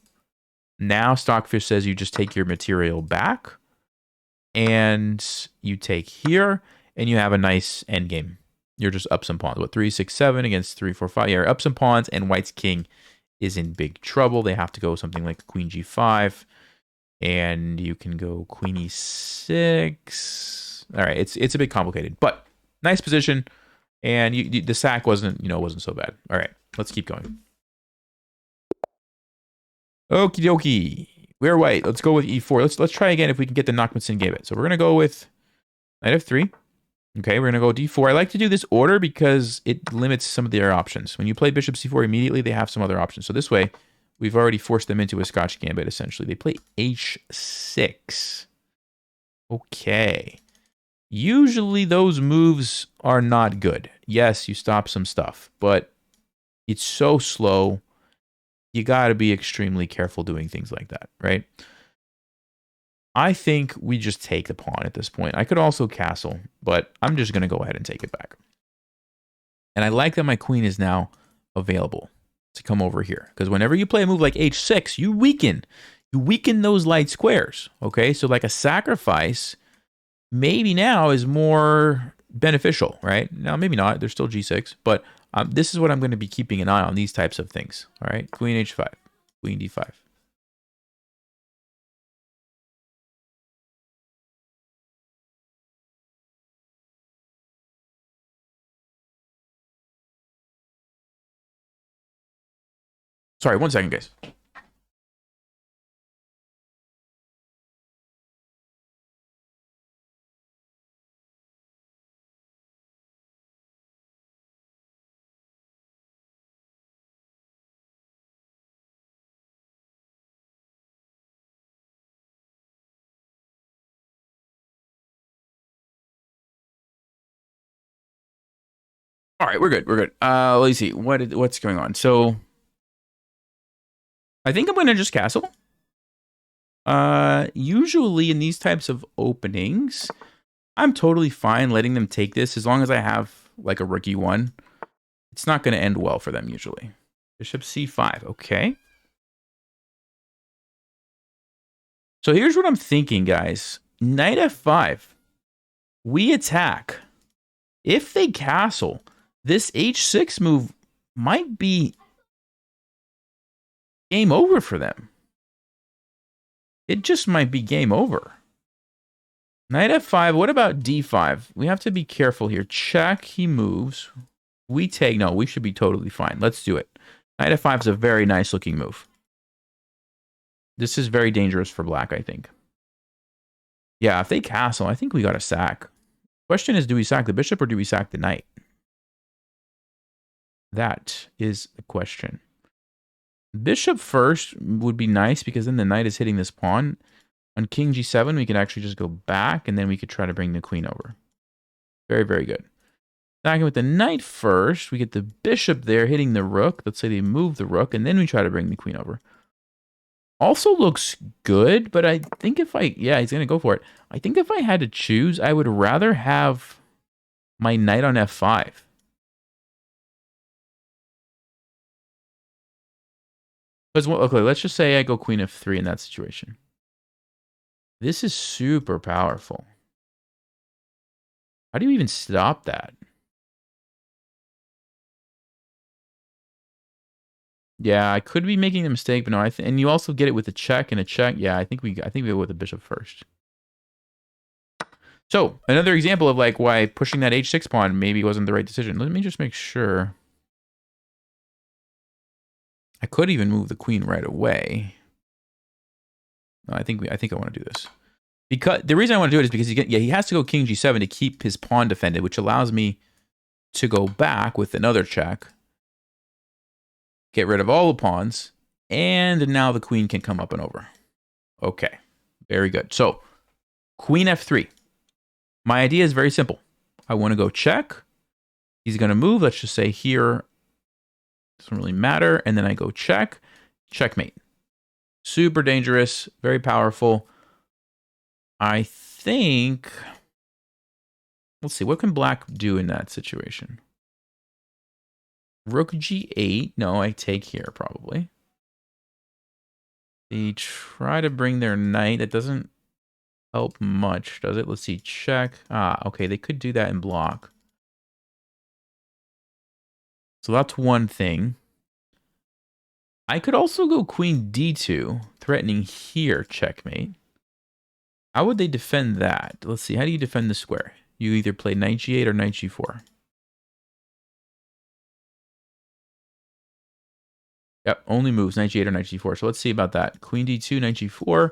Now, Stockfish says you just take your material back. And you take here, and you have a nice endgame. You're just up some pawns. What, 3, 6, 7 against 3, 4, 5? Yeah, you're up some pawns, and White's king is in big trouble. They have to go something like queen g5, and you can go queen e6. All right, it's a bit complicated, but nice position, and the sack wasn't so bad. All right, let's keep going. Okie dokie. We're White. Let's go with e4. Let's try again if we can get the Nachmanson Gambit. So we're gonna go with knight f3. Okay, we're going to go d4. I like to do this order because it limits some of their options. When you play bishop c4 immediately, they have some other options. So this way, we've already forced them into a Scotch Gambit, essentially. They play h6. Okay. Usually, those moves are not good. Yes, you stop some stuff, but it's so slow. You got to be extremely careful doing things like that, right? I think we just take the pawn at this point. I could also castle, but I'm just going to go ahead and take it back. And I like that my queen is now available to come over here. Because whenever you play a move like h6, you weaken. You weaken those light squares. Okay, so like a sacrifice maybe now is more beneficial, right? Now, maybe not. There's still g6. But this is what I'm going to be keeping an eye on, these types of things. All right, queen h5, queen d5. Sorry, 1 second, guys. All right, we're good. We're good. Let's see. What's going on? So I think I'm going to just castle. Usually in these types of openings, I'm totally fine letting them take this as long as I have like a rookie one. It's not going to end well for them usually. Bishop c5. Okay. So here's what I'm thinking, guys. Knight f5. We attack. If they castle, this h6 move might be game over for them. It just might be game over. Knight f5. What about d5? We have to be careful here. Check. He moves. We take. No, we should be totally fine. Let's do it. Knight f5 is a very nice looking move. This is very dangerous for black, I think. Yeah, if they castle, I think we got to sack. Question is, do we sack the bishop or do we sack the knight? That is the question. Bishop first would be nice because then the knight is hitting this pawn. On king g7, we could actually just go back and then we could try to bring the queen over. Very, very good. Attacking with the knight first, we get the bishop there hitting the rook. Let's say they move the rook and then we try to bring the queen over. Also looks good, but I think if I... Yeah, he's going to go for it. I think if I had to choose, I would rather have my knight on f5. Because, okay, let's just say I go queen f3 in that situation. This is super powerful. How do you even stop that? Yeah, I could be making a mistake, but no, and you also get it with a check and a check. Yeah, I think we go with the bishop first. So another example of like why pushing that h6 pawn maybe wasn't the right decision. Let me just make sure. I could even move the queen right away. No, I think I want to do this. Because the reason I want to do it is because he has to go king g7 to keep his pawn defended, which allows me to go back with another check, get rid of all the pawns, and now the queen can come up and over. Okay, very good. So queen f3. My idea is very simple. I want to go check. He's going to move. Let's just say here. Doesn't really matter. And then I go check. Checkmate. Super dangerous. Very powerful. I think... Let's see. What can black do in that situation? Rook g8. No, I take here probably. They try to bring their knight. That doesn't help much, does it? Let's see. Check. Ah, okay. They could do that and block. So that's one thing. I could also go queen d2, threatening here, checkmate. How would they defend that? Let's see. How do you defend the square? You either play knight g8 or knight g4. Yep, only moves knight g8 or knight g4. So let's see about that. Queen d2, knight g4.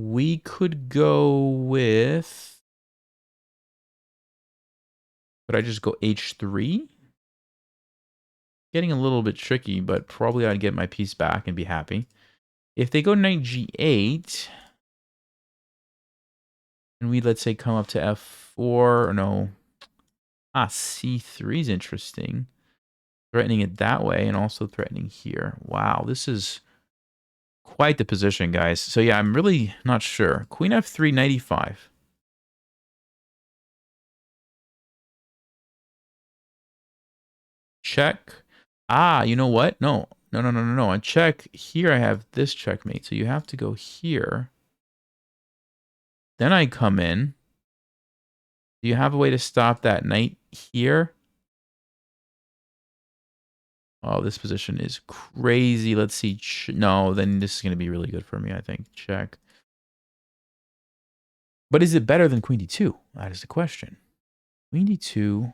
We could go with... Could I just go h3? Getting a little bit tricky, but probably I'd get my piece back and be happy. If they go knight g8, and we, let's say, come up to f4, or no. Ah, c3 is interesting. Threatening it that way, and also threatening here. Wow, this is quite the position, guys. So yeah, I'm really not sure. Queen f3, knight e5. Check. Ah, you know what? No. On check, here I have this checkmate. So you have to go here. Then I come in. Do you have a way to stop that knight here? Oh, this position is crazy. Let's see. No, then this is going to be really good for me, I think. Check. But is it better than queen d2? That is the question. Queen d2.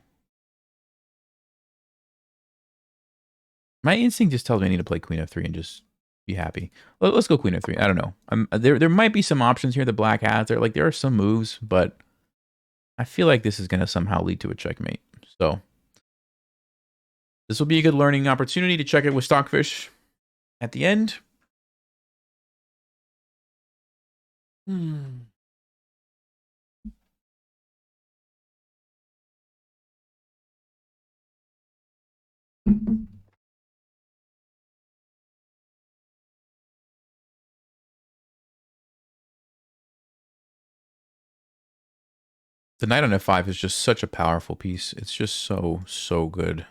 My instinct just tells me I need to play queen f3 and just be happy. Let's go queen f3. I don't know. There might be some options here that black has. There are some moves, but I feel like this is going to somehow lead to a checkmate. So this will be a good learning opportunity to check it with Stockfish at the end. The knight on f5 is just such a powerful piece. It's just so good.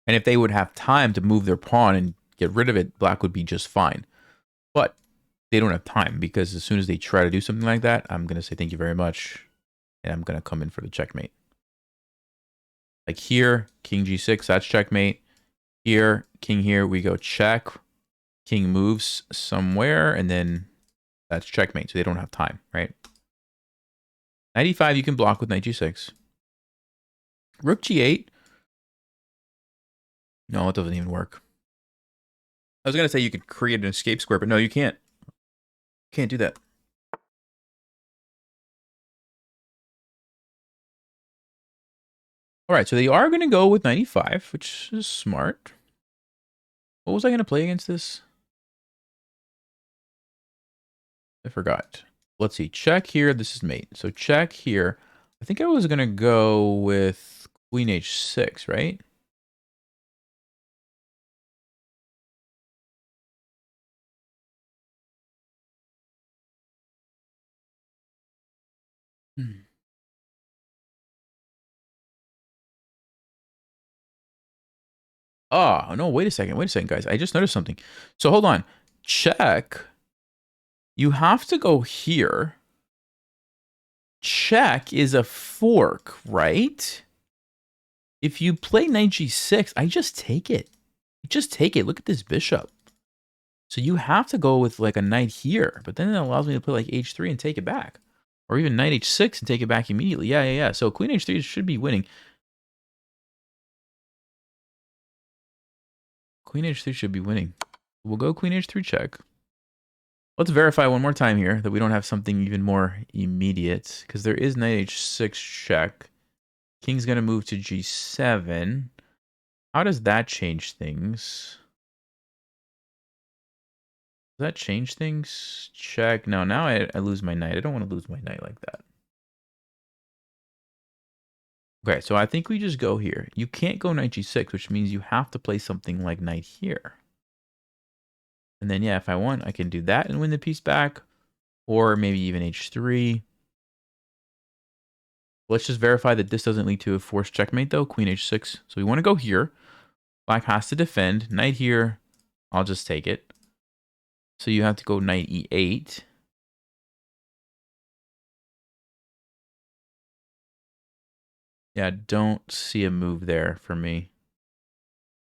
And if they would have time to move their pawn and get rid of it, black would be just fine. But they don't have time, because as soon as they try to do something like that, I'm going to say thank you very much. And I'm going to come in for the checkmate. Like here, king g6, that's checkmate. Here, king here, we go check. King moves somewhere, and then that's checkmate. So they don't have time, right? Knight e5, you can block with knight g6. Rook g8. No, it doesn't even work. I was going to say you could create an escape square, but no, you can't. Can't do that. All right, so they are going to go with knight e5, which is smart. What was I going to play against this? I forgot. Let's see. Check here. This is mate. So check here. I think I was going to go with queen h6, right? Oh, no, wait a second, guys. I just noticed something. So hold on. Check. You have to go here. Check is a fork, right? If you play knight g6, I just take it. Just take it. Look at this bishop. So you have to go with like a knight here, but then it allows me to play like h3 and take it back. Or even knight h6 and take it back immediately. Yeah. So queen h3 should be winning. Queen h3 should be winning. We'll go queen h3 check. Let's verify one more time here that we don't have something even more immediate, because there is knight h6 check. King's going to move to g7. How does that change things? Does that change things? Check. No, now I lose my knight. I don't want to lose my knight like that. Okay, so I think we just go here. You can't go knight g6, which means you have to play something like knight here. And then, yeah, if I want, I can do that and win the piece back. Or maybe even h3. Let's just verify that this doesn't lead to a forced checkmate, though. Queen h6. So we want to go here. Black has to defend. Knight here. I'll just take it. So you have to go knight e8. Yeah, don't see a move there for me.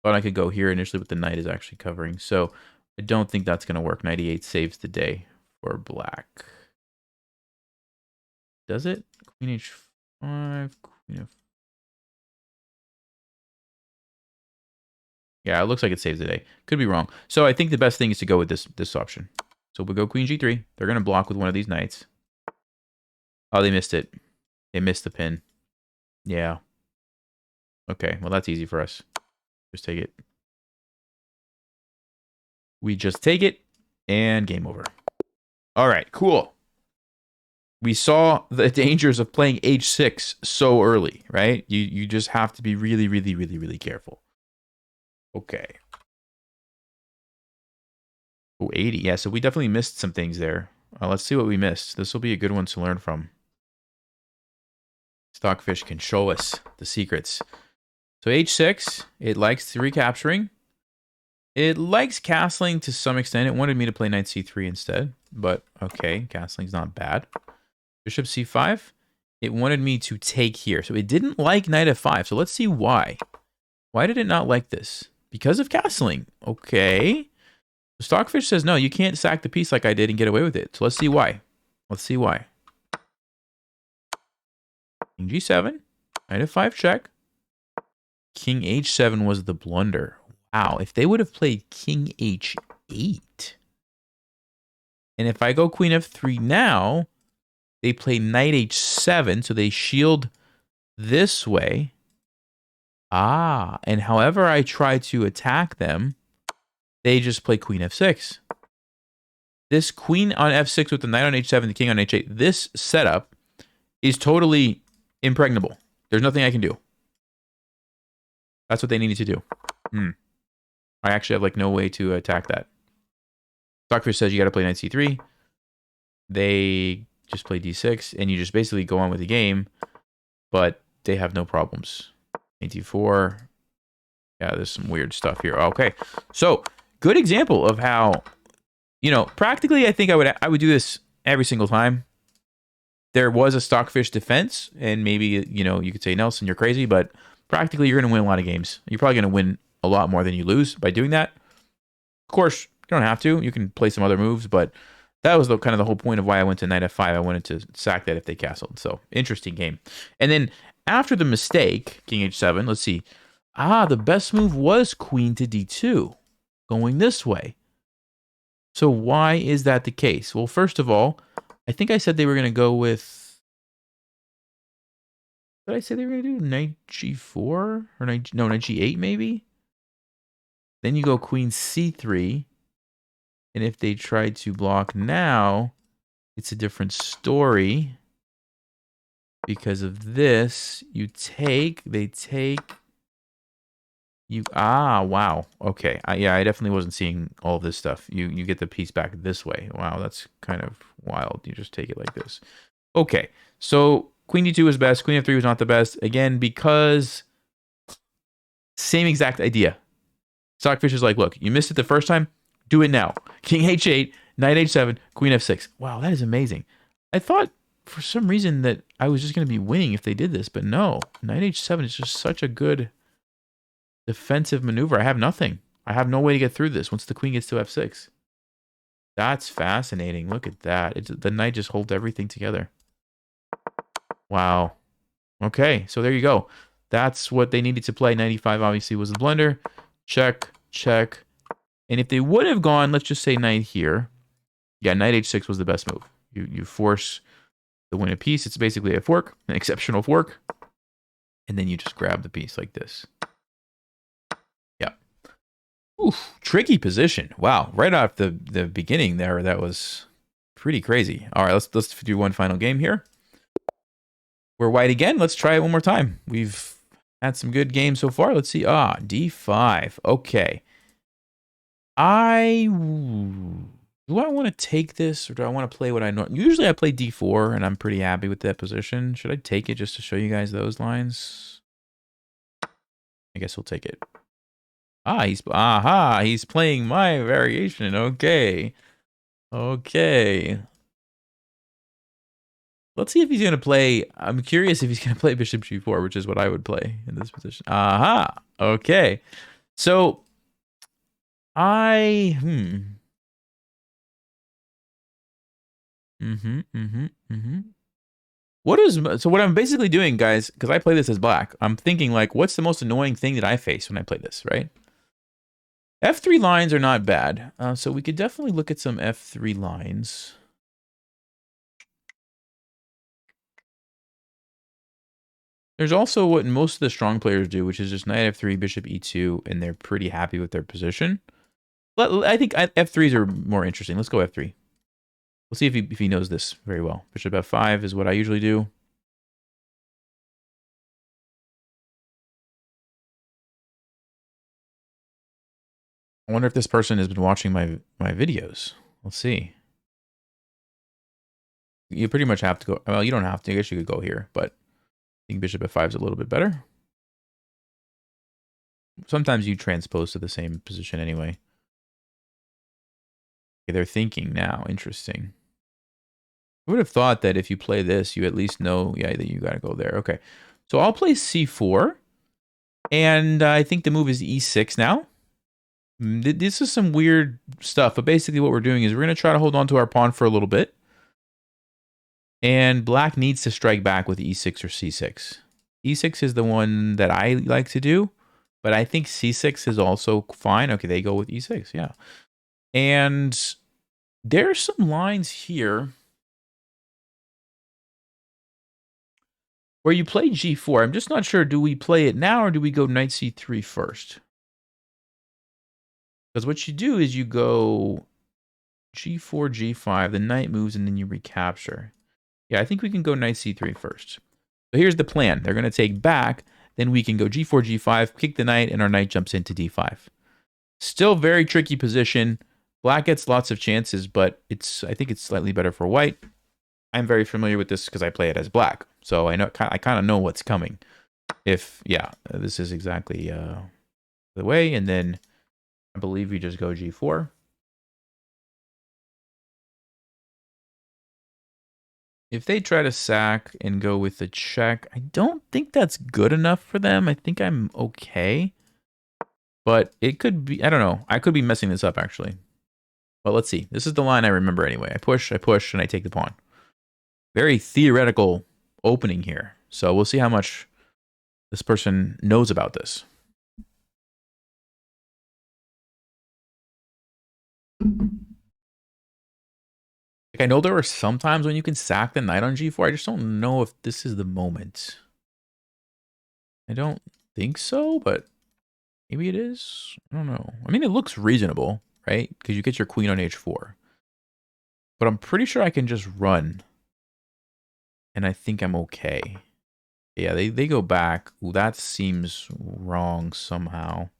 But I could go here initially, but the knight is actually covering. So I don't think that's going to work. Knight e8 saves the day for black. Does it? Queen h5. Queen f. Yeah, it looks like it saves the day. Could be wrong. So I think the best thing is to go with this option. So we'll go queen g3. They're going to block with one of these knights. Oh, they missed it. They missed the pin. Yeah. Okay, well, that's easy for us. Just take it. We just take it, and game over. All right, cool. We saw the dangers of playing h6 so early, right? You just have to be really careful. Okay. Oh, 80. Yeah, so we definitely missed some things there. Let's see what we missed. This will be a good one to learn from. Stockfish can show us the secrets. So h6, it likes the recapturing. It likes castling to some extent. It wanted me to play knight c3 instead, but okay, castling's not bad. Bishop c5, it wanted me to take here. So it didn't like knight f5. So let's see why. Why did it not like this? Because of castling. Okay. Stockfish says, no, you can't sack the piece like I did and get away with it. So let's see why. Let's see why. King g7, knight f5 check. King h7 was the blunder. Wow, if they would have played king h8. And if I go queen f3 now, they play knight h7, so they shield this way. Ah, and however I try to attack them, they just play queen f6. This queen on f6 with the knight on h7, the king on h8, this setup is totally impregnable. There's nothing I can do. That's what they needed to do. I actually have like no way to attack that. Stockfish says you got to play knight c3. They just play d6, and you just basically go on with the game, but they have no problems. Knight d4. Yeah, there's some weird stuff here. Okay, so good example of how, you know, practically I think I would do this every single time. There was a Stockfish defense, and maybe, you know, you could say, Nelson, you're crazy, but practically you're going to win a lot of games. You're probably going to win a lot more than you lose by doing that. Of course, you don't have to. You can play some other moves, but that was kind of the whole point of why I went to knight f5. I wanted to sack that if they castled. So, interesting game. And then after the mistake, king h7, let's see. Ah, the best move was queen to d2, going this way. So why is that the case? Well, first of all, I think I said they were going to go with... Did I say they were going to do knight g4? Or knight g8 maybe? Then you go queen c3. And if they try to block now, it's a different story. Because of this, you take, they take... wow. Okay. Yeah, I definitely wasn't seeing all of this stuff. You get the piece back this way. Wow, that's kind of wild. You just take it like this. Okay. So queen d2 was best. Queen f3 was not the best. Again, because same exact idea. Stockfish is like, look, you missed it the first time. Do it now. King h8, knight h7, queen f6. Wow, that is amazing. I thought for some reason that I was just going to be winning if they did this, but no. Knight h7 is just such a good defensive maneuver. I have nothing. I have no way to get through this once the queen gets to f6. That's fascinating. Look at that. The knight just holds everything together. Wow. Okay, so there you go. That's what they needed to play. 95 obviously was the blunder. Check, check. And if they would have gone, let's just say knight here. Yeah, knight h6 was the best move. You force the win a piece. It's basically a fork, an exceptional fork. And then you just grab the piece like this. Yeah. Oof, tricky position. Wow, right off the beginning there, that was pretty crazy. All right, let's do one final game here. We're white again. Let's try it one more time. We've had some good games so far. Let's see. D5. Okay. Do I want to take this or do I want to play what I know? Usually I play D4 and I'm pretty happy with that position. Should I take it just to show you guys those lines? I guess we'll take it. He's playing my variation. Okay. Okay. Let's see if he's going to play. I'm curious if he's going to play Bishop G4, which is what I would play in this position. Okay. So I what I'm basically doing, guys, because I play this as black, I'm thinking like, what's the most annoying thing that I face when I play this, right? F3 lines are not bad. So we could definitely look at some F3 lines. There's also what most of the strong players do, which is just knight F3, bishop E2, and they're pretty happy with their position. I think F3s are more interesting. Let's go F3. We'll see if he knows this very well. Bishop F5 is what I usually do. I wonder if this person has been watching my videos. Let's see. You pretty much have to go. Well, you don't have to. I guess you could go here, but I think bishop F5 is a little bit better. Sometimes you transpose to the same position anyway. Okay, they're thinking now. Interesting. I would have thought that if you play this, you at least know, yeah, that you got to go there. Okay. So I'll play C4. And I think the move is E6 now. This is some weird stuff, but basically what we're doing is we're going to try to hold on to our pawn for a little bit. And black needs to strike back with E6 or C6. E6 is the one that I like to do, but I think C6 is also fine. Okay, they go with E6, yeah. And there's some lines here where you play G4. I'm just not sure, do we play it now or do we go knight C3 first? Because what you do is you go G4, G5, the knight moves, and then you recapture. Yeah, I think we can go knight C3 first. So here's the plan. They're going to take back, then we can go G4, G5, kick the knight, and our knight jumps into D5. Still very tricky position. Black gets lots of chances, but I think it's slightly better for white. I'm very familiar with this because I play it as black, so I kind of know what's coming. This is exactly the way, and then I believe we just go G4. If they try to sack and go with the check, I don't think that's good enough for them. I think I'm okay. But it could be, I don't know. I could be messing this up, actually. But let's see. This is the line I remember anyway. I push, and I take the pawn. Very theoretical opening here. So we'll see how much this person knows about this. Like, I know there are some times when you can sack the knight on G4. I just don't know if this is the moment. I don't think so, but maybe it is. I don't know. I mean, it looks reasonable, right? Because you get your queen on H4. But I'm pretty sure I can just run. And I think I'm okay. Yeah, they go back. Ooh, that seems wrong somehow.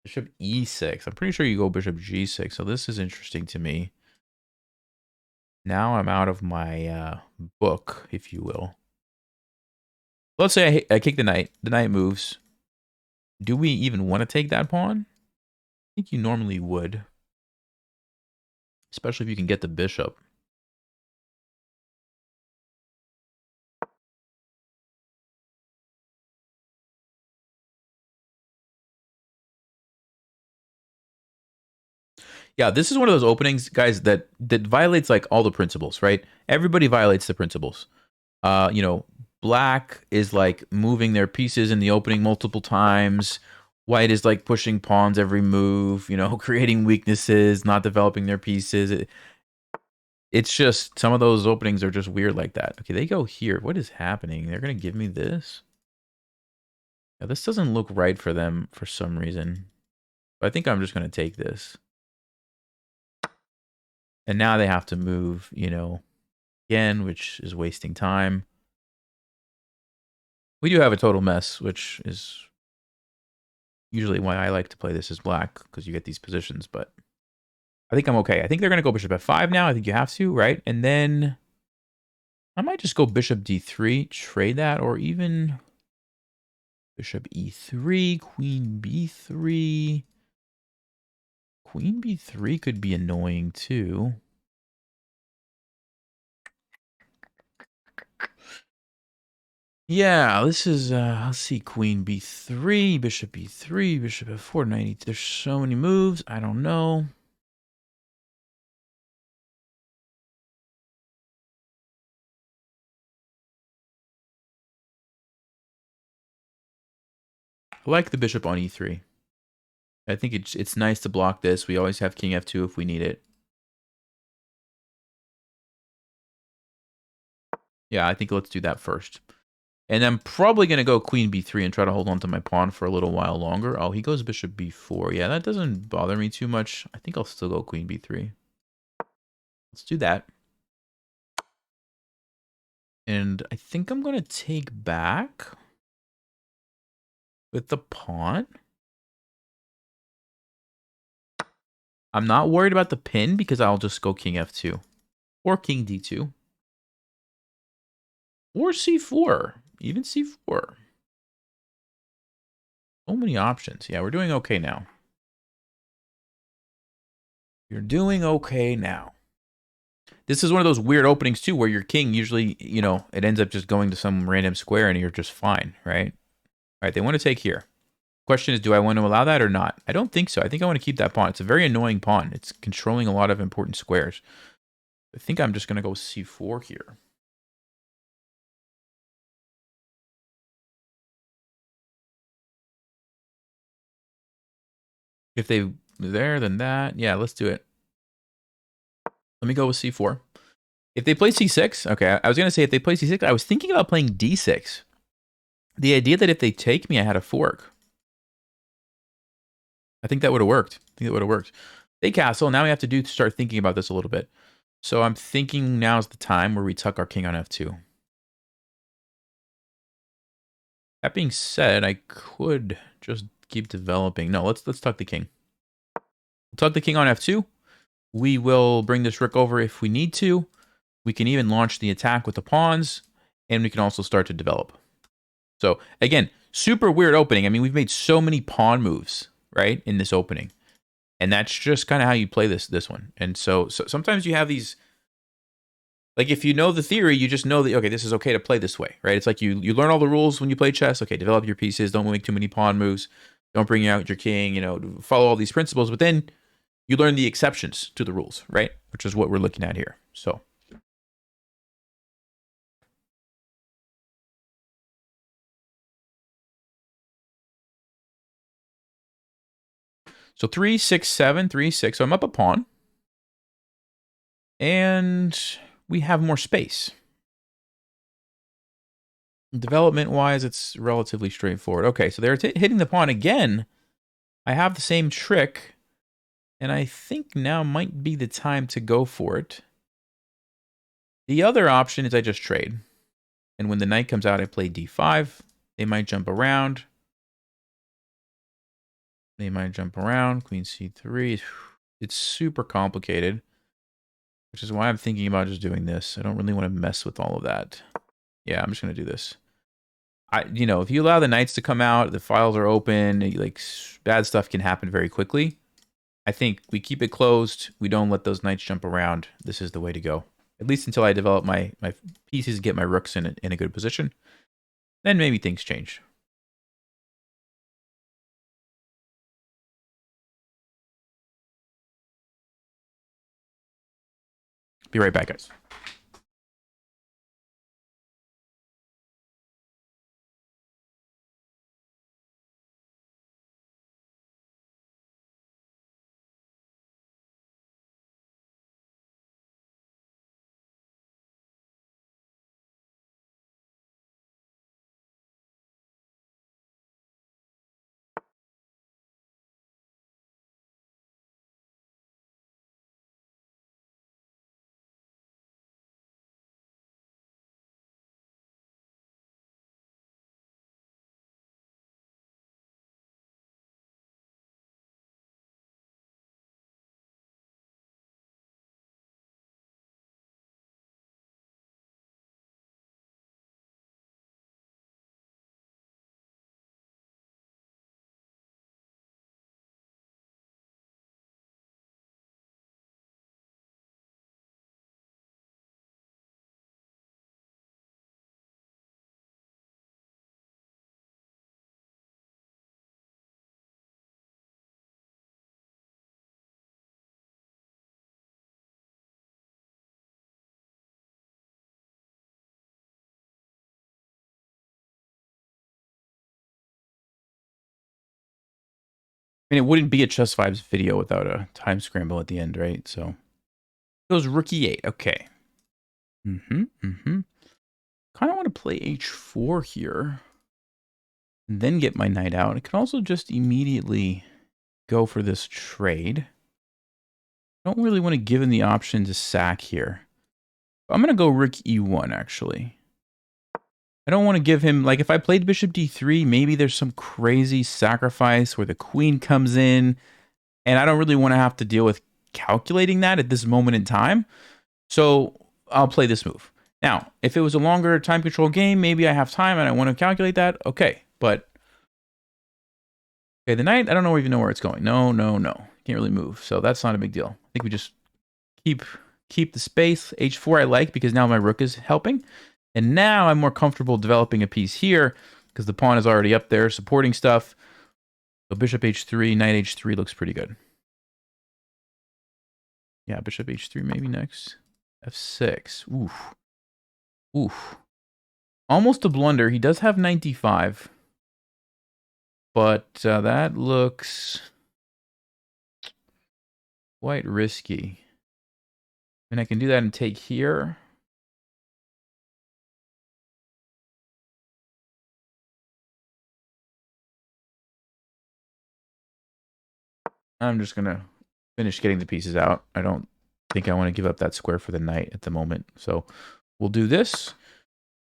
Bishop E6. I'm pretty sure you go bishop G6. So this is interesting to me. Now I'm out of my book, if you will. Let's say I kick the knight. The knight moves. Do we even want to take that pawn? I think you normally would. Especially if you can get the bishop. Yeah, this is one of those openings, guys, that violates like all the principles, right? Everybody violates the principles. You know, black is like moving their pieces in the opening multiple times. White is like pushing pawns every move, you know, creating weaknesses, not developing their pieces. It's just some of those openings are just weird like that. Okay, they go here. What is happening? They're going to give me this? Yeah, this doesn't look right for them for some reason. But I think I'm just going to take this. And now they have to move, you know, again, which is wasting time. We do have a total mess, which is usually why I like to play this as black, because you get these positions, but I think I'm okay. I think they're going to go bishop f5 now. I think you have to, right? And then I might just go bishop d3, trade that, or even bishop e3, queen b3. Queen b3 could be annoying too. Yeah, this is, let's see, queen b3, bishop e3, bishop f4, 90. There's so many moves. I don't know. I like the bishop on e3. I think it's nice to block this. We always have king f2 if we need it. Yeah, I think let's do that first. And I'm probably going to go queen b3 and try to hold on to my pawn for a little while longer. Oh, he goes bishop b4. Yeah, that doesn't bother me too much. I think I'll still go queen b3. Let's do that. And I think I'm going to take back with the pawn. I'm not worried about the pin because I'll just go king f2. Or king d2. Or c4. Even c4. So many options. Yeah, we're doing okay now. You're doing okay now. This is one of those weird openings, too, where your king usually, you know, it ends up just going to some random square and you're just fine, right? All right, they want to take here. Question is, do I want to allow that or not? I don't think so. I think I want to keep that pawn. It's a very annoying pawn. It's controlling a lot of important squares. I think I'm just going to go c4 here. If they there, then that. Yeah, let's do it. Let me go with c4. If they play c6, okay, I was going to say if they play c6, I was thinking about playing d6. The idea that if they take me, I had a fork. I think that would have worked. I think it would have worked. They castle. Now we have to start thinking about this a little bit. So I'm thinking now's the time where we tuck our king on f2. That being said, I could just keep developing. No, let's tuck the king. We'll tuck the king on f2. We will bring this rook over if we need to. We can even launch the attack with the pawns, and we can also start to develop. So again, super weird opening. I mean, we've made so many pawn moves, right, in this opening. And that's just kind of how you play this one. And so sometimes you have these, like if you know the theory, you just know that, okay, this is okay to play this way, right? It's like you learn all the rules when you play chess. Okay, develop your pieces. Don't make too many pawn moves. Don't bring out your king, you know, follow all these principles. But then you learn the exceptions to the rules, right? Which is what we're looking at here. So. So 3, 6, 7, 3, 6. So I'm up a pawn. And we have more space. Development-wise, it's relatively straightforward. Okay, so they're hitting the pawn again. I have the same trick. And I think now might be the time to go for it. The other option is I just trade. And when the knight comes out, I play d5. They might jump around. They might jump around. Queen c3. It's super complicated. Which is why I'm thinking about just doing this. I don't really want to mess with all of that. Yeah, I'm just going to do this. You know, if you allow the knights to come out, the files are open, like bad stuff can happen very quickly. I think we keep it closed. We don't let those knights jump around. This is the way to go. At least until I develop my pieces and get my rooks in a good position. Then maybe things change. Be right back, guys. I mean, it wouldn't be a Chess Vibes video without a time scramble at the end, right? So it goes Rook E8. Okay. Kind of want to play H4 here. And then get my knight out. I could also just immediately go for this trade. I don't really want to give him the option to sack here. I'm going to go Rook E1, actually. I don't want to give him, like, if I played Bishop D3, maybe there's some crazy sacrifice where the queen comes in, and I don't really want to have to deal with calculating that at this moment in time. So I'll play this move. Now, if it was a longer time control game, maybe I have time and I want to calculate that. Okay, but okay, the knight, I don't even know where it's going. No. Can't really move, so that's not a big deal. I think we just keep the space. H4 I like because now my rook is helping. And now I'm more comfortable developing a piece here because the pawn is already up there supporting stuff. So bishop H3, knight H3 looks pretty good. Yeah, bishop H3 maybe next. F6. Oof. Almost a blunder. He does have 95. But that looks quite risky. And I can do that and take here. I'm just going to finish getting the pieces out. I don't think I want to give up that square for the knight at the moment. So we'll do this.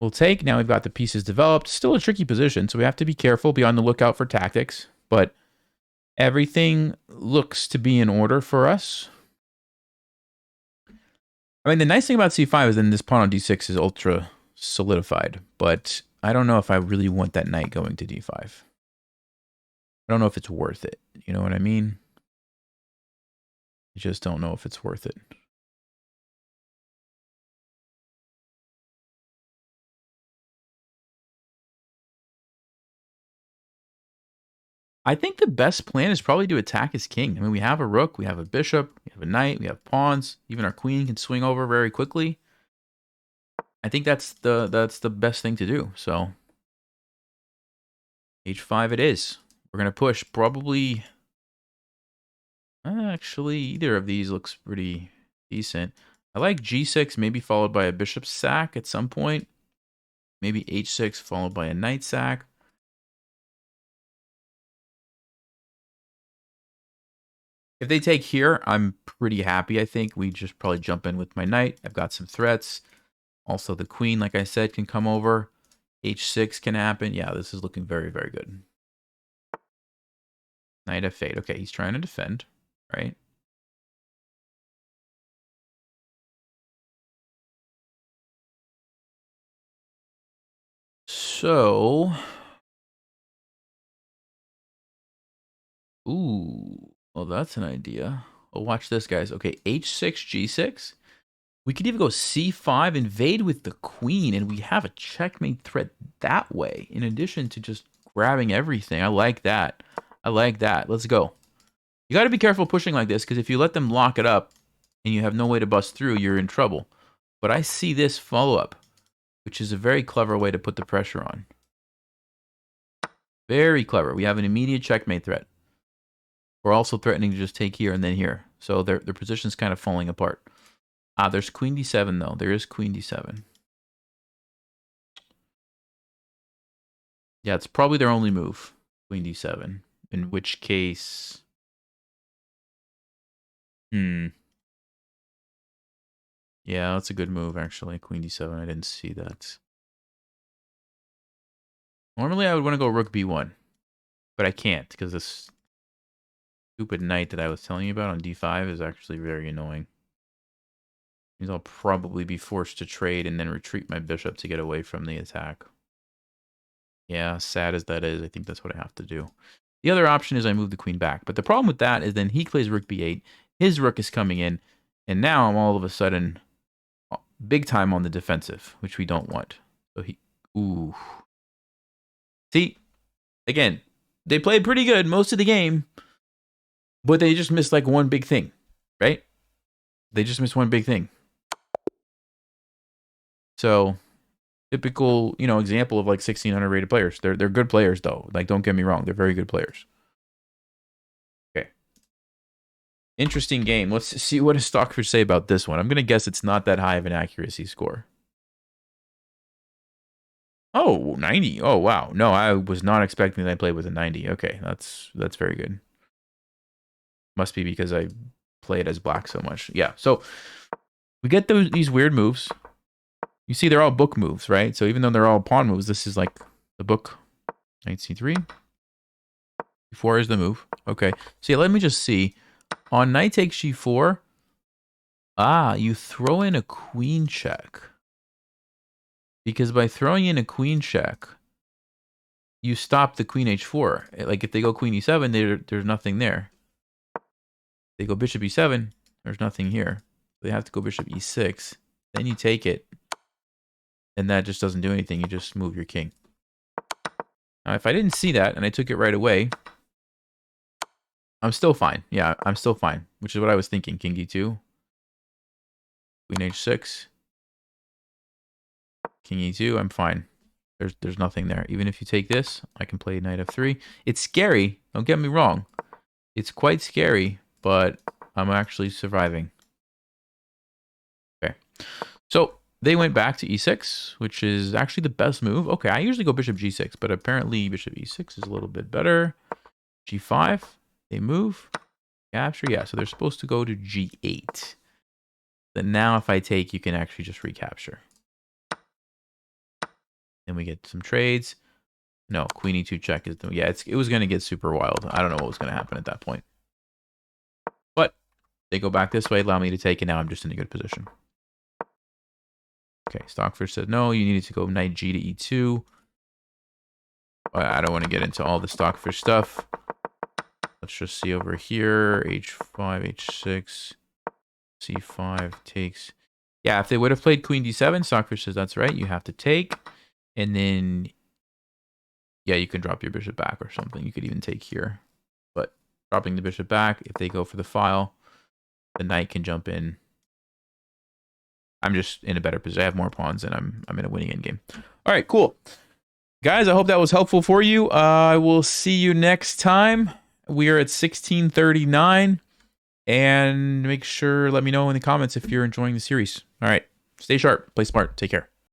We'll take. Now we've got the pieces developed. Still a tricky position, so we have to be careful, be on the lookout for tactics. But everything looks to be in order for us. I mean, the nice thing about c5 is then this pawn on d6 is ultra solidified. But I don't know if I really want that knight going to d5. I don't know if it's worth it. You know what I mean? I just don't know if it's worth it. I think the best plan is probably to attack his king. I mean, we have a rook, we have a bishop, we have a knight, we have pawns. Even our queen can swing over very quickly. I think that's the best thing to do. So h5 it is. We're going to push probably... Actually, either of these looks pretty decent. I like g6, maybe followed by a bishop sack at some point. Maybe h6 followed by a knight sack. If they take here, I'm pretty happy, I think. We just probably jump in with my knight. I've got some threats. Also, the queen, like I said, can come over. h6 can happen. Yeah, this is looking very, very good. Knight f8. Okay, he's trying to defend, right? So... Ooh, well, that's an idea. Oh, watch this, guys. Okay, h6, g6. We could even go c5, invade with the queen, and we have a checkmate threat that way, in addition to just grabbing everything. I like that. I like that. Let's go. You got to be careful pushing like this, because if you let them lock it up, and you have no way to bust through, you're in trouble. But I see this follow-up, which is a very clever way to put the pressure on. Very clever. We have an immediate checkmate threat. We're also threatening to just take here and then here. So their position's kind of falling apart. There's queen d7, though. There is queen d7. Yeah, it's probably their only move, queen d7. In which case... Yeah, that's a good move, actually. Queen d7, I didn't see that. Normally, I would want to go rook b1. But I can't, because this stupid knight that I was telling you about on d5 is actually very annoying. Means I'll probably be forced to trade and then retreat my bishop to get away from the attack. Yeah, sad as that is, I think that's what I have to do. The other option is I move the queen back. But the problem with that is then he plays rook b8. His rook is coming in. And now I'm all of a sudden big time on the defensive, which we don't want. So he... Ooh. See? Again, they played pretty good most of the game. But they just missed like one big thing. Right? They just missed one big thing. So... Typical, example of like 1600 rated players. They're good players though. Like, don't get me wrong, they're very good players. Okay. Interesting game. Let's see what does Stockfish say about this one. I'm gonna guess it's not that high of an accuracy score. Oh, 90. Oh wow. No, I was not expecting that I played with a 90. Okay, that's very good. Must be because I play it as black so much. Yeah. So we get these weird moves. You see, they're all book moves, right? So even though they're all pawn moves, this is like the book. Knight c3. e4 is the move. Okay. So yeah, let me just see. On knight takes g4, you throw in a queen check. Because by throwing in a queen check, you stop the queen h4. Like if they go queen e7, there's nothing there. They go bishop e7, there's nothing here. They have to go bishop e6. Then you take it. And that just doesn't do anything. You just move your king. Now, if I didn't see that and I took it right away, I'm still fine. Yeah, I'm still fine, which is what I was thinking. King d2. Queen h6. King e2, I'm fine. There's nothing there. Even if you take this, I can play knight f3. It's scary. Don't get me wrong. It's quite scary, but I'm actually surviving. Okay. So... They went back to e6, which is actually the best move. Okay, I usually go bishop g6, but apparently bishop e6 is a little bit better. g5, they move. Capture, yeah, so they're supposed to go to g8. Then now if I take, you can actually just recapture. Then we get some trades. No, queen e2 check is... Yeah, it was going to get super wild. I don't know what was going to happen at that point. But they go back this way, allow me to take, and now I'm just in a good position. Okay, Stockfish said no, you needed to go knight g to e2. I don't want to get into all the Stockfish stuff. Let's just see over here. h5, h6, c5 takes. Yeah, if they would have played queen d7, Stockfish says that's right, you have to take. And then, yeah, you can drop your bishop back or something. You could even take here. But dropping the bishop back, if they go for the file, the knight can jump in. I'm just in a better position. I have more pawns and I'm in a winning endgame. All right, cool. Guys, I hope that was helpful for you. I will see you next time. We are at 1639. And make sure, let me know in the comments if you're enjoying the series. All right, stay sharp, play smart, take care.